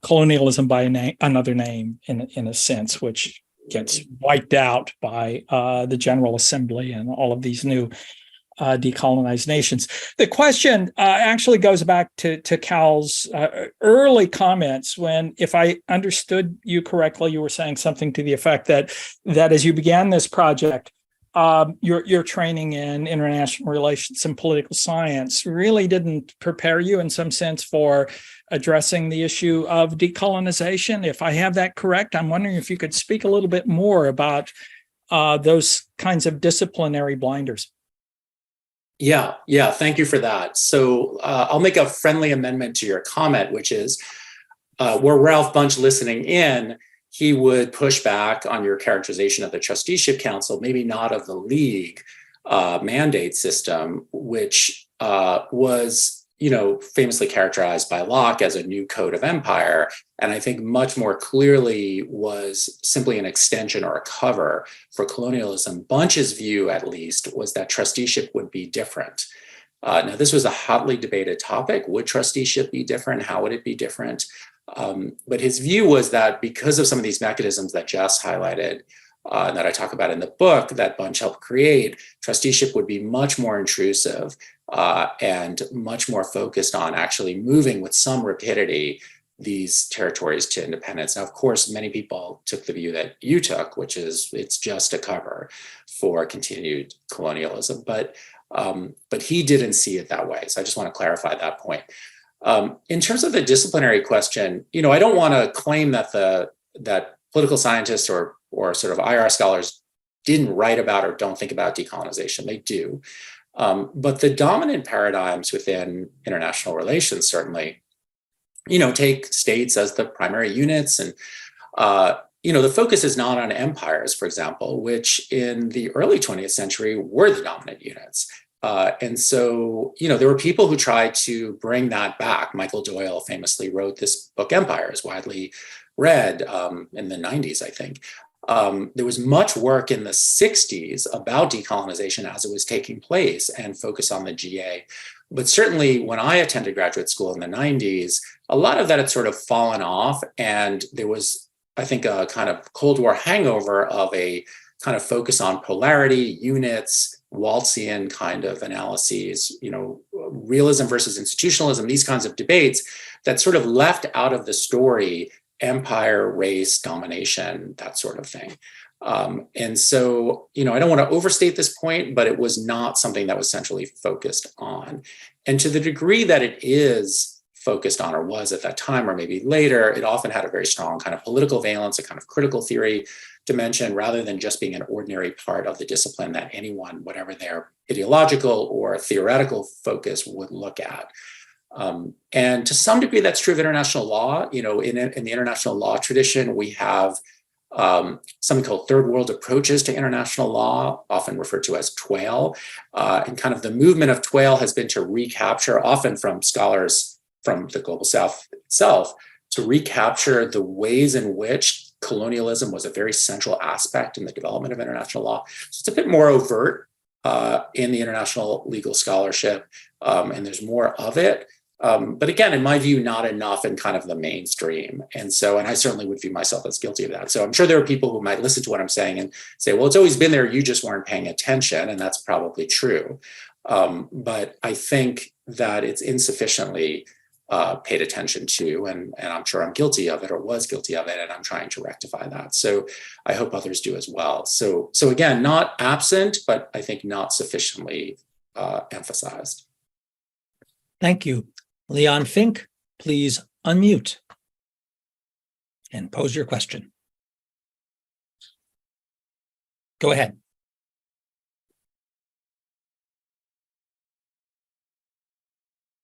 colonialism by another name, in a sense, which gets wiped out by the General Assembly and all of these new decolonized nations. The question actually goes back to Kal's early comments when, if I understood you correctly, you were saying something to the effect that as you began this project, your training in international relations and political science really didn't prepare you in some sense for addressing the issue of decolonization. If I have that correct, I'm wondering if you could speak a little bit more about those kinds of disciplinary blinders. Yeah. Thank you for that. So I'll make a friendly amendment to your comment, which is were Ralph Bunche listening in, he would push back on your characterization of the trusteeship council, maybe not of the league mandate system, which was, famously characterized by Locke as a new code of empire. And I think much more clearly was simply an extension or a cover for colonialism. Bunche's view, at least, was that trusteeship would be different. Now, this was a hotly debated topic. Would trusteeship be different? How would it be different? But his view was that because of some of these mechanisms that Jess highlighted, that I talk about in the book that Bunche helped create, trusteeship would be much more intrusive and much more focused on actually moving with some rapidity these territories to independence. Now, of course, many people took the view that you took, which is it's just a cover for continued colonialism. But he didn't see it that way. So I just want to clarify that point. In terms of the disciplinary question, I don't want to claim that that political scientists or sort of IR scholars didn't write about or don't think about decolonization. They do. But the dominant paradigms within international relations certainly, take states as the primary units. And, the focus is not on empires, for example, which in the early 20th century were the dominant units. And so, there were people who tried to bring that back. Michael Doyle famously wrote this book, Empires, widely read in the 90s, I think. There was much work in the 60s about decolonization as it was taking place and focus on the GA. But certainly when I attended graduate school in the 90s, a lot of that had sort of fallen off. And there was, I think, a kind of Cold War hangover of a kind of focus on polarity, units, Waltzian kind of analyses, realism versus institutionalism, these kinds of debates that sort of left out of the story empire, race, domination, that sort of thing. And so, I don't want to overstate this point, but it was not something that was centrally focused on. And to the degree that it is focused on or was at that time or maybe later, it often had a very strong kind of political valence, a kind of critical theory dimension, rather than just being an ordinary part of the discipline that anyone, whatever their ideological or theoretical focus, would look at. And to some degree, that's true of international law. In the international law tradition, we have something called third world approaches to international law, often referred to as TWAIL. And kind of the movement of TWAIL has been to recapture, often from scholars from the Global South itself, to recapture the ways in which colonialism was a very central aspect in the development of international law. So it's a bit more overt in the international legal scholarship, and there's more of it. But again, in my view, not enough in kind of the mainstream. And I certainly would view myself as guilty of that. So I'm sure there are people who might listen to what I'm saying and say, well, it's always been there, you just weren't paying attention. And that's probably true. But I think that it's insufficiently paid attention to, and I'm sure I'm guilty of it or was guilty of it, and I'm trying to rectify that. So I hope others do as well. So again, not absent, but I think not sufficiently emphasized. Thank you. Leon Fink, please unmute and pose your question. Go ahead.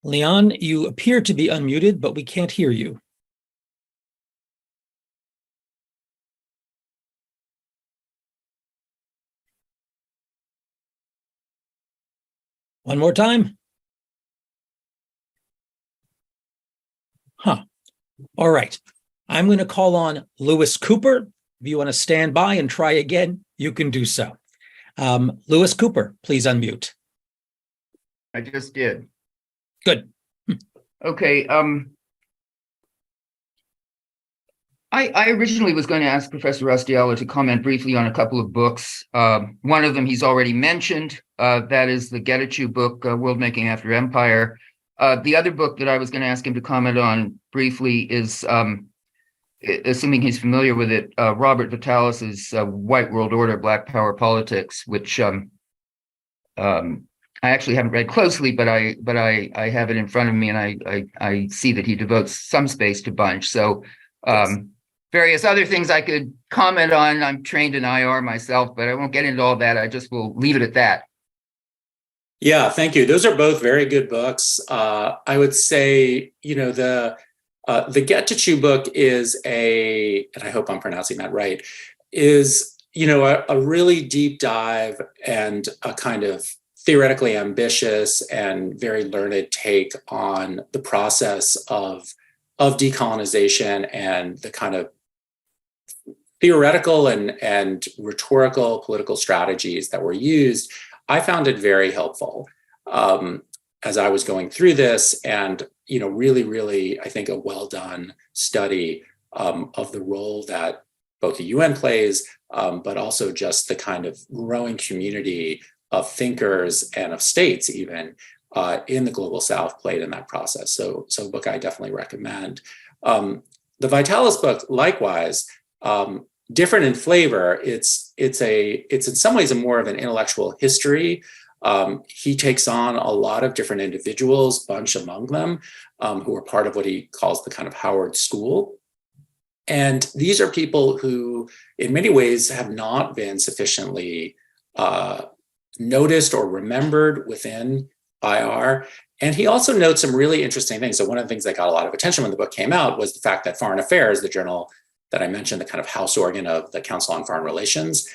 Leon, you appear to be unmuted, but we can't hear you. One more time. Huh. All right. I'm going to call on Lewis Cooper. If you want to stand by and try again, you can do so. Lewis Cooper, please unmute. I just did. Good. Okay. I originally was going to ask Professor Raustiala to comment briefly on a couple of books. One of them he's already mentioned. That is the Getachew book, World Making After Empire. The other book that I was going to ask him to comment on briefly is, assuming he's familiar with it, Robert Vitalis's White World Order, Black Power Politics, which I actually haven't read closely, but I have it in front of me, and I see that he devotes some space to Bunche. So various other things I could comment on. I'm trained in IR myself, but I won't get into all that. I just will leave it at that. Yeah, thank you. Those are both very good books. I would say, the Getachew book is and I hope I'm pronouncing that right, is, a really deep dive and a kind of theoretically ambitious and very learned take on the process of decolonization and the kind of theoretical and rhetorical political strategies that were used. I found it very helpful as I was going through this, and really, really, I think a well done study of the role that both the UN plays, but also just the kind of growing community of thinkers and of states even in the Global South played in that process. So a book I definitely recommend. The Vitalis book, likewise, different in flavor. It's in some ways a more of an intellectual history. He takes on a lot of different individuals, Bunche among them, who are part of what he calls the kind of Howard School. And these are people who, in many ways, have not been sufficiently noticed or remembered within IR. And he also notes some really interesting things. So one of the things that got a lot of attention when the book came out was the fact that Foreign Affairs, the journal that I mentioned, the kind of house organ of the Council on Foreign Relations,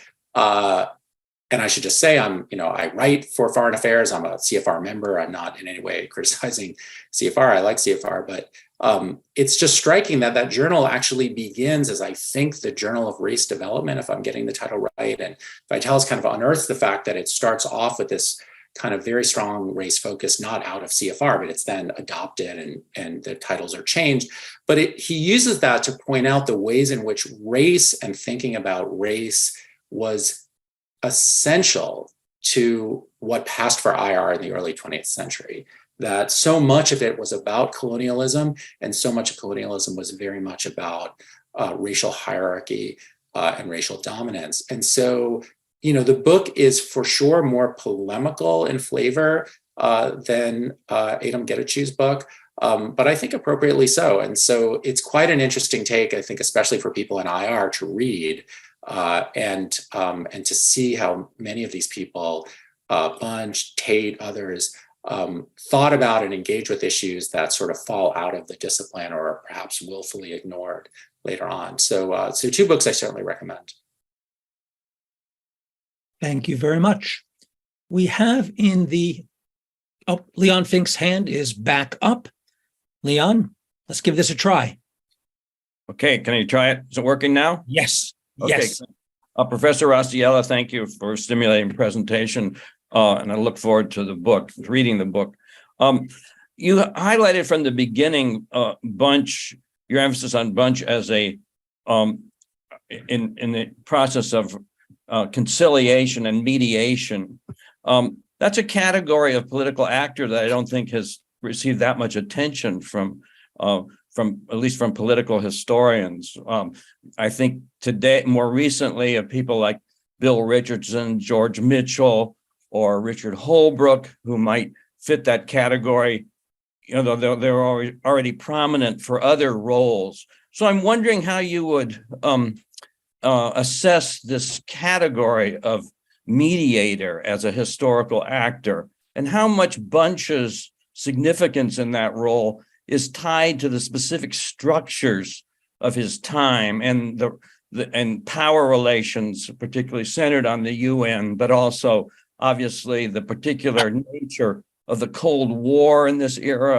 and I should just say, I write for Foreign Affairs. I'm a CFR member. I'm not in any way criticizing CFR. I like CFR, but it's just striking that that journal actually begins as, I think, the Journal of Race Development, if I'm getting the title right. And Vitalis kind of unearths the fact that it starts off with this kind of very strong race focus, not out of CFR, but it's then adopted and the titles are changed. But he uses that to point out the ways in which race and thinking about race was essential to what passed for IR in the early 20th century, that so much of it was about colonialism, and so much of colonialism was very much about racial hierarchy and racial dominance. And so, the book is for sure more polemical in flavor than Adam Getachew's book, but I think appropriately so. And so it's quite an interesting take, I think, especially for people in IR to read. And to see how many of these people, Bunche, Tate, others, thought about and engaged with issues that sort of fall out of the discipline or perhaps willfully ignored later on. So two books I certainly recommend. Thank you very much. We have Leon Fink's hand is back up. Leon, let's give this a try. Okay, can you try it? Is it working now? Yes. Okay. Yes. Professor Raustiala, thank you for stimulating presentation, and I look forward to reading the book. You highlighted from the beginning Bunche, your emphasis on Bunche as in the process of conciliation and mediation. That's a category of political actor that I don't think has received that much attention from at least from political historians. I think today, more recently, of people like Bill Richardson, George Mitchell, or Richard Holbrooke, who might fit that category, though they're already prominent for other roles. So I'm wondering how you would assess this category of mediator as a historical actor, and how much Bunche's significance in that role is tied to the specific structures of his time and and power relations, particularly centered on the UN, but also obviously the particular nature of the Cold War in this era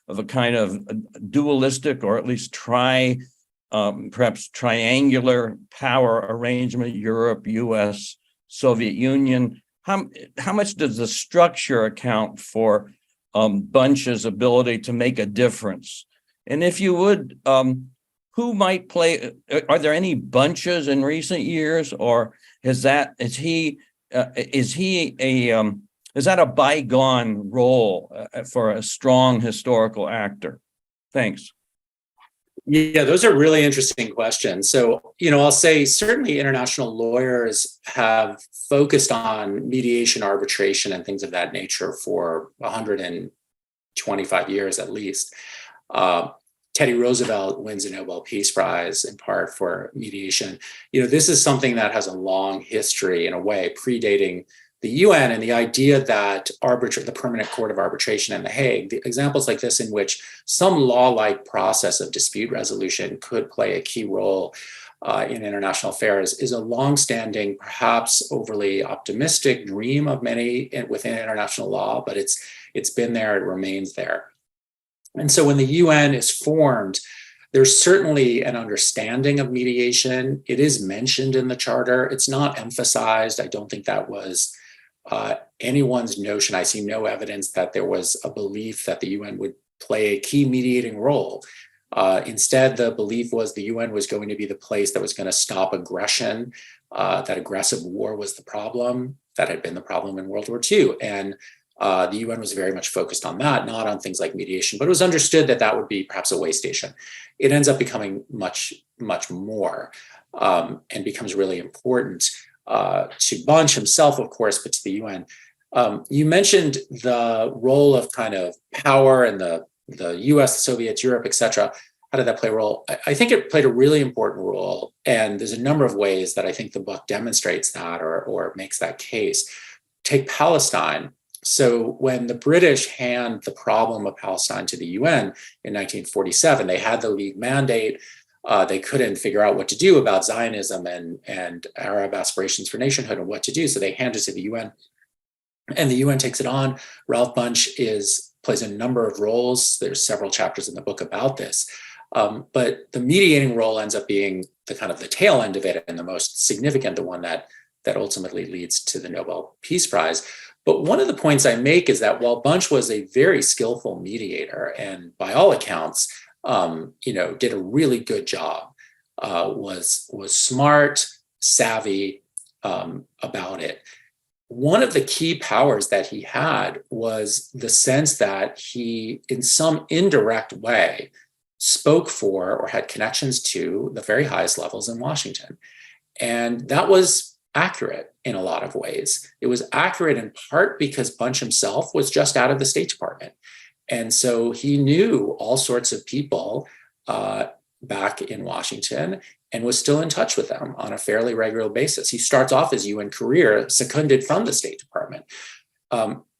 of a kind of dualistic, or at least perhaps triangular power arrangement: Europe, US, Soviet Union. How much does the structure account for Bunche's ability to make a difference? And if you would, who might play? Are there any Bunches in recent years, or is that a bygone role for a strong historical actor? Thanks. Yeah, those are really interesting questions. So, I'll say certainly international lawyers have focused on mediation, arbitration, and things of that nature for 125 years at least. Teddy Roosevelt wins a Nobel Peace Prize in part for mediation. This is something that has a long history, in a way, predating the UN, and the idea that the Permanent Court of Arbitration in The Hague, the examples like this in which some law-like process of dispute resolution could play a key role in international affairs, is a longstanding, perhaps overly optimistic dream of many within international law, but it's been there, it remains there. And so when the UN is formed, there's certainly an understanding of mediation. It is mentioned in the charter. It's not emphasized. I don't think that was anyone's notion. I see no evidence that there was a belief that the UN would play a key mediating role. Instead, the belief was the UN was going to be the place that was going to stop aggression, that aggressive war was the problem, that had been the problem in World War II. And the UN was very much focused on that, not on things like mediation, but it was understood that that would be perhaps a way station. It ends up becoming much, much more and becomes really important to Bunche himself, of course, but to the UN. You mentioned the role of kind of power and the US, the Soviets, Europe, et cetera. How did that play a role? I think it played a really important role. And there's a number of ways that I think the book demonstrates that or makes that case. Take Palestine. So when the British hand the problem of Palestine to the UN in 1947, they had the League mandate. They couldn't figure out what to do about Zionism and Arab aspirations for nationhood and what to do. So they hand it to the UN. And the UN takes it on. Ralph Bunche plays a number of roles. There's several chapters in the book about this. But the mediating role ends up being the kind of the tail end of it, and the most significant, the one that ultimately leads to the Nobel Peace Prize. But one of the points I make is that while Bunche was a very skillful mediator, and by all accounts, did a really good job, was smart, savvy about it. One of the key powers that he had was the sense that he, in some indirect way, spoke for or had connections to the very highest levels in Washington. And that was accurate in a lot of ways. It was accurate in part because Bunche himself was just out of the State Department. And so he knew all sorts of people back in Washington and was still in touch with them on a fairly regular basis. He starts off his UN career seconded from the State Department.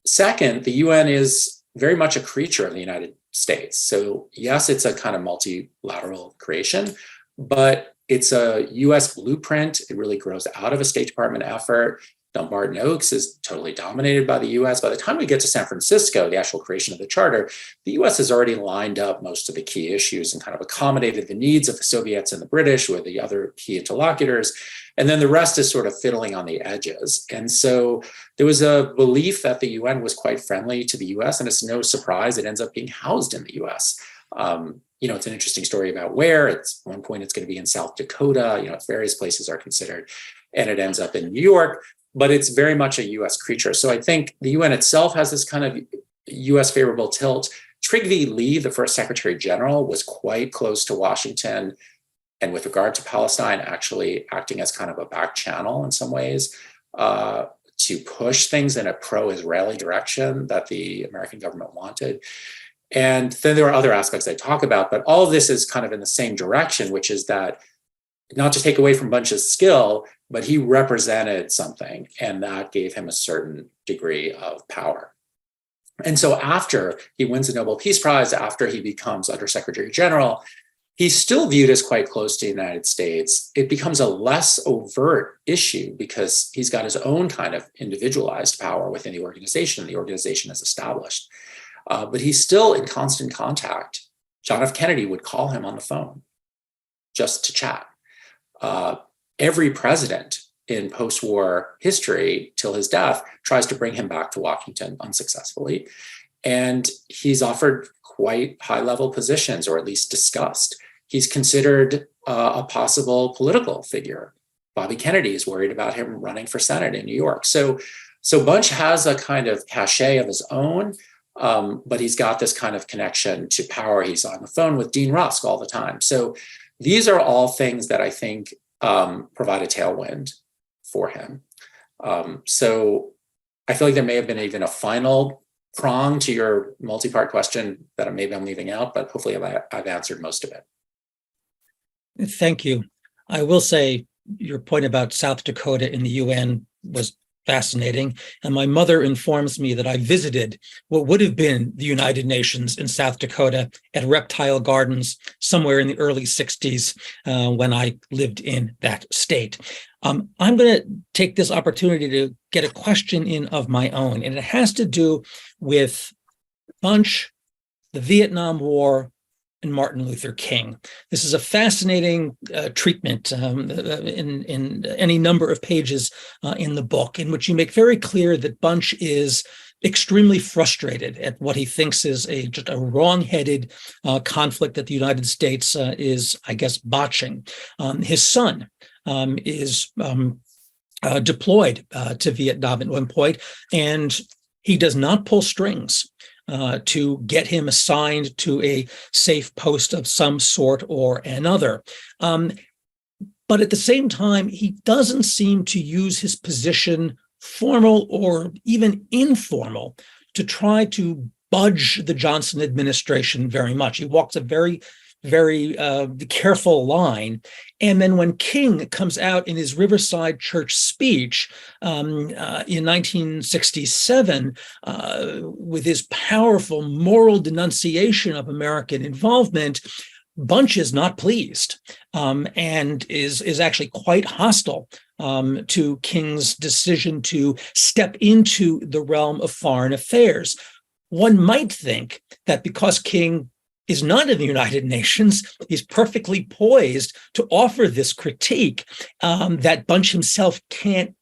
Second, the UN is very much a creature of the United States. So yes, it's a kind of multilateral creation, but it's a US blueprint. It really grows out of a State Department effort. Dumbarton Oaks is totally dominated by the US. By the time we get to San Francisco, the actual creation of the charter, the US has already lined up most of the key issues and kind of accommodated the needs of the Soviets and the British with the other key interlocutors. And then the rest is sort of fiddling on the edges. And so there was a belief that the UN was quite friendly to the US, and it's no surprise it ends up being housed in the US. It's an interesting story about where. At one point it's going to be in South Dakota, various places are considered, and it ends up in New York. But it's very much a US creature. So I think the UN itself has this kind of US favorable tilt. Trygve Lie, the first Secretary General, was quite close to Washington. And with regard to Palestine, actually acting as kind of a back channel in some ways to push things in a pro-Israeli direction that the American government wanted. And then there are other aspects I talk about, but all of this is kind of in the same direction, which is that not to take away from Bunche's skill, but he represented something, and that gave him a certain degree of power. And so after he wins the Nobel Peace Prize, after he becomes Undersecretary General, he's still viewed as quite close to the United States. It becomes a less overt issue because he's got his own kind of individualized power within the organization. The organization is established. But he's still in constant contact. John F. Kennedy would call him on the phone just to chat. Every president in post-war history till his death tries to bring him back to Washington unsuccessfully. And he's offered quite high-level positions, or at least discussed. He's considered a possible political figure. Bobby Kennedy is worried about him running for Senate in New York. So Bunche has a kind of cachet of his own, but he's got this kind of connection to power. He's on the phone with Dean Rusk all the time. So these are all things that I think provide a tailwind for him. So I feel like there may have been even a final prong to your multi-part question that maybe I'm leaving out, but hopefully I've answered most of it. Thank you. I will say your point about South Dakota in the UN was fascinating. And my mother informs me that I visited what would have been the United Nations in South Dakota at Reptile Gardens somewhere in the early 60s when I lived in that state. I'm going to take this opportunity to get a question in of my own, and it has to do with Bunche, the Vietnam War, and Martin Luther King. This is a fascinating treatment in any number of pages in the book, in which you make very clear that Bunche is extremely frustrated at what he thinks is just a wrong-headed conflict that the United States is, I guess, botching. His son is deployed to Vietnam at one point, and he does not pull strings to get him assigned to a safe post of some sort or another. But at the same time, he doesn't seem to use his position, formal or even informal, to try to budge the Johnson administration very much. He walks a very careful line. And then when King comes out in his Riverside Church speech in 1967 with his powerful moral denunciation of American involvement, Bunche is not pleased and is actually quite hostile to King's decision to step into the realm of foreign affairs. One might think that because King is not in the United Nations, he's perfectly poised to offer this critique that Bunche himself can't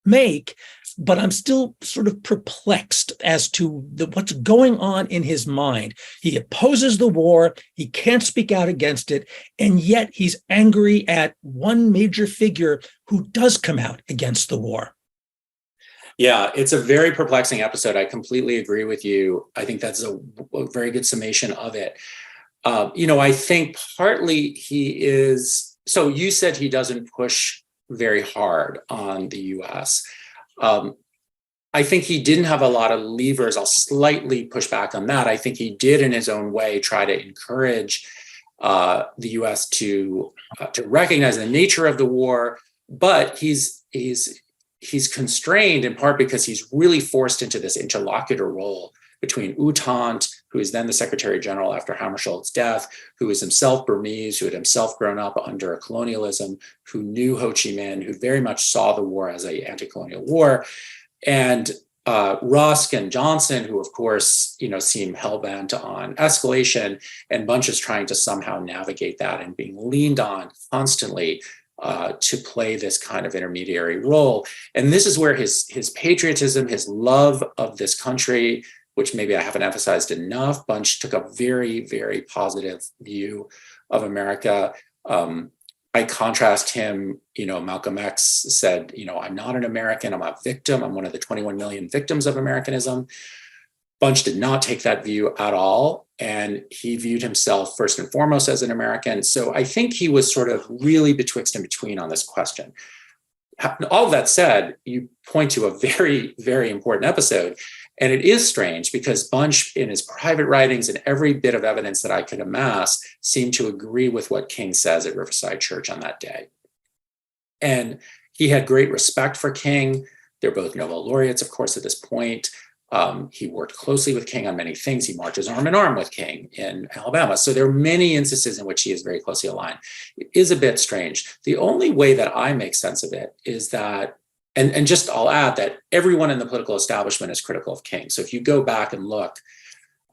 make. But I'm still sort of perplexed as to what's going on in his mind. He opposes the war, he can't speak out against it, and yet he's angry at one major figure who does come out against the war. Yeah, it's a very perplexing episode. I completely agree with you. I think that's a very good summation of it. I think partly he is, so you said he doesn't push very hard on the US. I think he didn't have a lot of levers. I'll slightly push back on that. I think he did in his own way try to encourage the US to recognize the nature of the war, but he's constrained in part because he's really forced into this interlocutor role between U Thant, who is then the Secretary General after Hammarskjöld's death, who is himself Burmese, who had himself grown up under colonialism, who knew Ho Chi Minh, who very much saw the war as an anti-colonial war, and Rusk and Johnson, who of course, seem hell-bent on escalation, and Bunche is trying to somehow navigate that and being leaned on constantly to play this kind of intermediary role. And this is where his patriotism, his love of this country, which maybe I haven't emphasized enough, Bunche took a very, very positive view of America. I contrast him, Malcolm X said, I'm not an American, I'm a victim. I'm one of the 21 million victims of Americanism. Bunche did not take that view at all. And he viewed himself first and foremost as an American. So I think he was sort of really betwixt and between on this question. All of that said, you point to a very, very important episode. And it is strange because Bunche, in his private writings and every bit of evidence that I could amass, seemed to agree with what King says at Riverside Church on that day. And he had great respect for King. They're both Nobel laureates, of course, at this point. He worked closely with King on many things. He marches arm in arm with King in Alabama. So there are many instances in which he is very closely aligned. It is a bit strange. The only way that I make sense of it is that, and just I'll add that everyone in the political establishment is critical of King. So if you go back and look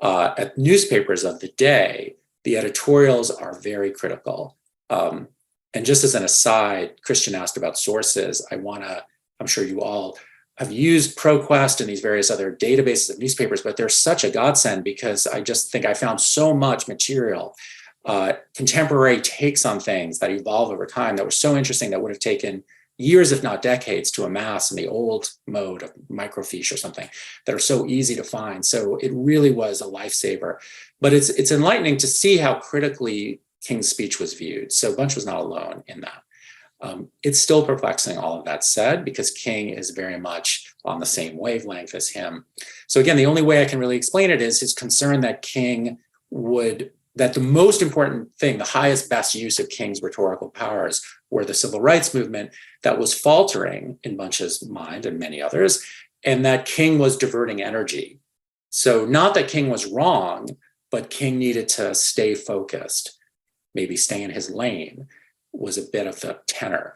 at newspapers of the day, the editorials are very critical. And just as an aside, Christian asked about sources. I'm sure you all have used ProQuest and these various other databases of newspapers, but they're such a godsend because I just think I found so much material, contemporary takes on things that evolve over time that were so interesting that would have taken years, if not decades, to amass in the old mode of microfiche or something that are so easy to find. So it really was a lifesaver. But it's enlightening to see how critically King's speech was viewed. So Bunche was not alone in that. It's still perplexing, all of that said, because King is very much on the same wavelength as him. So again, the only way I can really explain it is his concern that that the most important thing, the highest, best use of King's rhetorical powers were the civil rights movement that was faltering in Bunche's mind and many others, and that King was diverting energy. So not that King was wrong, but King needed to stay focused, maybe stay in his lane, was a bit of the tenor,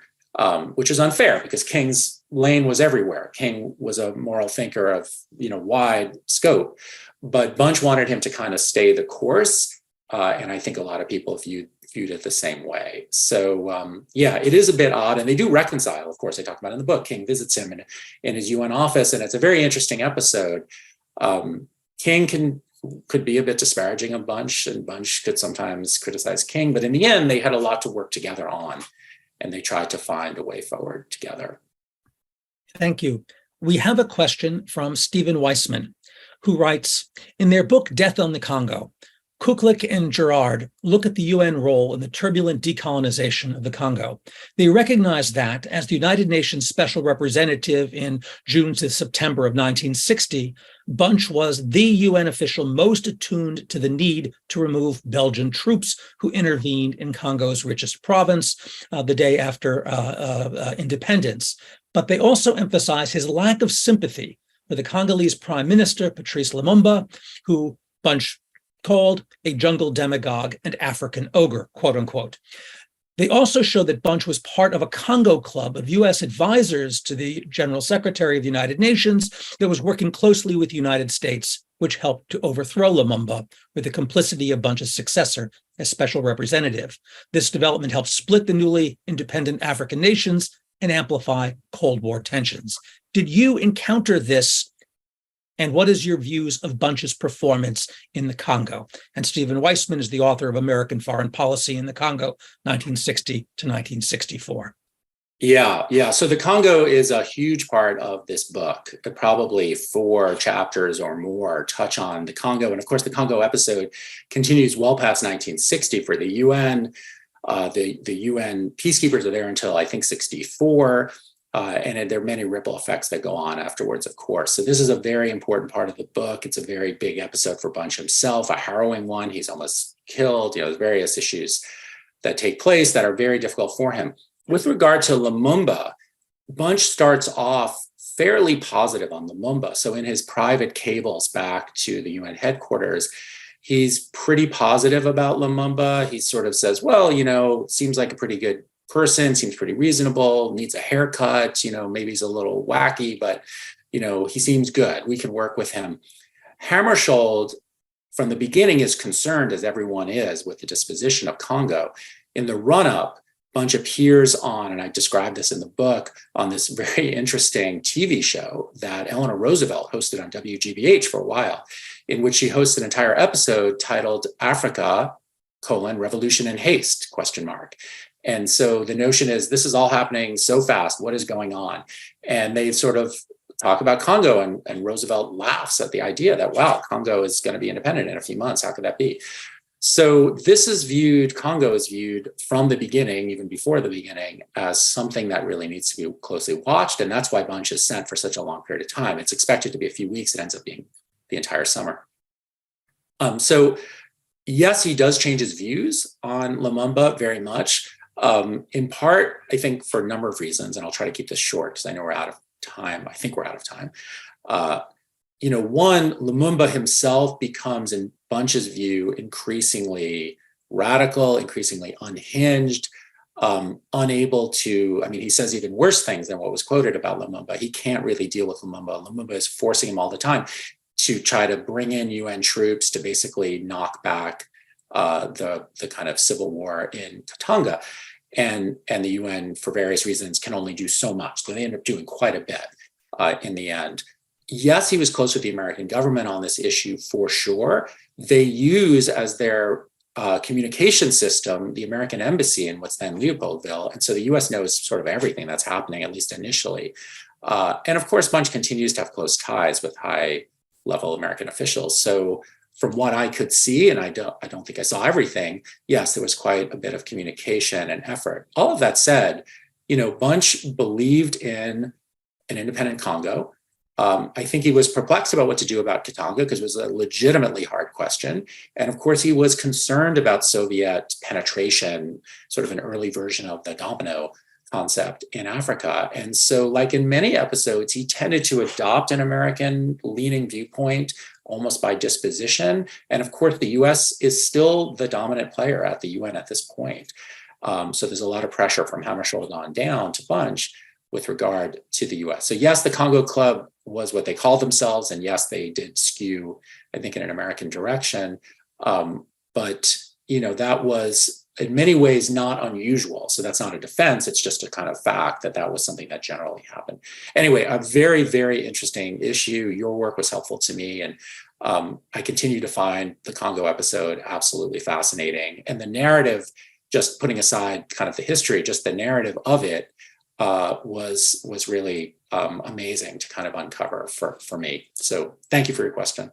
which is unfair because King's lane was everywhere. King was a moral thinker of wide scope, but Bunche wanted him to kind of stay the course, and I think a lot of people viewed it the same way. So yeah, it is a bit odd, and they do reconcile. Of course, they talk about it in the book. King visits him in his UN office, and it's a very interesting episode. King could be a bit disparaging of Bunche, and Bunche could sometimes criticize King, but in the end, they had a lot to work together on, and they tried to find a way forward together. Thank you. We have a question from Stephen Weissman, who writes, in their book, Death on the Congo, Kuklik and Gerard look at the UN role in the turbulent decolonization of the Congo. They recognize that, as the United Nations Special Representative in June to September of 1960, Bunche was the UN official most attuned to the need to remove Belgian troops who intervened in Congo's richest province the day after independence. But they also emphasize his lack of sympathy for the Congolese Prime Minister, Patrice Lumumba, who Bunche called a jungle demagogue and African ogre, quote unquote. They also show that Bunche was part of a Congo club of US advisors to the General Secretary of the United Nations that was working closely with the United States, which helped to overthrow Lumumba with the complicity of Bunche's successor as special representative. This development helped split the newly independent African nations and amplify Cold War tensions. Did you encounter this? And what is your views of Bunche's performance in the Congo? And Stephen Weissman is the author of American Foreign Policy in the Congo, 1960 to 1964. Yeah. So the Congo is a huge part of this book. Probably 4 chapters or more touch on the Congo. And of course, the Congo episode continues well past 1960 for the UN. The UN peacekeepers are there until, I think, 64. And there are many ripple effects that go on afterwards, of course. So this is a very important part of the book. It's a very big episode for Bunche himself, a harrowing one. He's almost killed. There's various issues that take place that are very difficult for him. With regard to Lumumba, Bunche starts off fairly positive on Lumumba. So in his private cables back to the UN headquarters, he's pretty positive about Lumumba. He sort of says, well, seems like a pretty good person, seems pretty reasonable, needs a haircut, maybe he's a little wacky, but, he seems good. We can work with him. Hammarskjöld, from the beginning, is concerned, as everyone is, with the disposition of Congo. In the run-up, Bunche appears on, and I described this in the book, on this very interesting TV show that Eleanor Roosevelt hosted on WGBH for a while, in which she hosts an entire episode titled Africa, Revolution in Haste, ? And so the notion is this is all happening so fast. What is going on? And they sort of talk about Congo, and Roosevelt laughs at the idea that, wow, Congo is going to be independent in a few months. How could that be? So Congo is viewed from the beginning, even before the beginning, as something that really needs to be closely watched. And that's why Bunche is sent for such a long period of time. It's expected to be a few weeks. It ends up being the entire summer. So yes, he does change his views on Lumumba very much. In part, I think for a number of reasons, and I'll try to keep this short because I know we're out of time. I think we're out of time. one, Lumumba himself becomes, in Bunche's view, increasingly radical, increasingly unhinged, unable to, he says even worse things than what was quoted about Lumumba. He can't really deal with Lumumba. Lumumba is forcing him all the time to try to bring in UN troops to basically knock back the kind of civil war in Katanga. And the UN, for various reasons, can only do so much. So they end up doing quite a bit in the end. Yes, he was close with the American government on this issue for sure. They use as their communication system the American embassy in what's then Leopoldville. And so the US knows sort of everything that's happening, at least initially. And of course, Bunche continues to have close ties with high-level American officials. So from what I could see, and I don't think I saw everything, yes, there was quite a bit of communication and effort. All of that said, Bunche believed in an independent Congo. I think he was perplexed about what to do about Katanga because it was a legitimately hard question. And of course, he was concerned about Soviet penetration, sort of an early version of the domino concept in Africa. And so, like in many episodes, he tended to adopt an American-leaning viewpoint almost by disposition. And of course, the US is still the dominant player at the UN at this point. So there's a lot of pressure from Hammarskjöld on down to Bunche with regard to the US. So yes, the Congo Club was what they called themselves. And yes, they did skew, I think, in an American direction. But, that was in many ways not unusual. So that's not a defense. It's just a kind of fact that was something that generally happened. Anyway, a very, very interesting issue. Your work was helpful to me. And I continue to find the Congo episode absolutely fascinating. And the narrative, just putting aside kind of the history, just the narrative of it was really amazing to kind of uncover for me. So thank you for your question.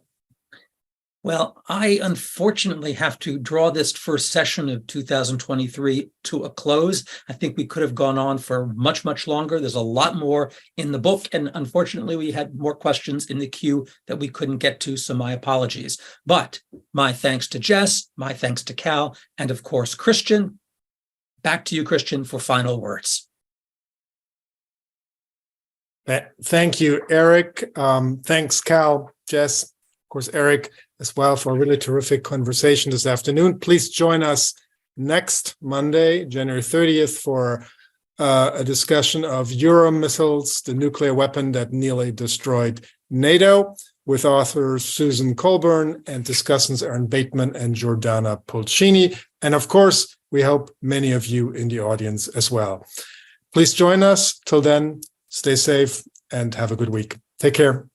Well, I unfortunately have to draw this first session of 2023 to a close. I think we could have gone on for much, much longer. There's a lot more in the book, and unfortunately, we had more questions in the queue that we couldn't get to, so my apologies. But my thanks to Jess, my thanks to Kal, and of course, Christian. Back to you, Christian, for final words. Thank you, Eric. Thanks, Kal, Jess, of course, Eric, as well, for a really terrific conversation this afternoon. Please join us next Monday, January 30th, for a discussion of Euro missiles, the nuclear weapon that nearly destroyed NATO, with authors Susan Colburn and discussants Aaron Bateman and Giordana Pulcini. And of course, we hope many of you in the audience as well. Please join us. Till then, stay safe and have a good week. Take care.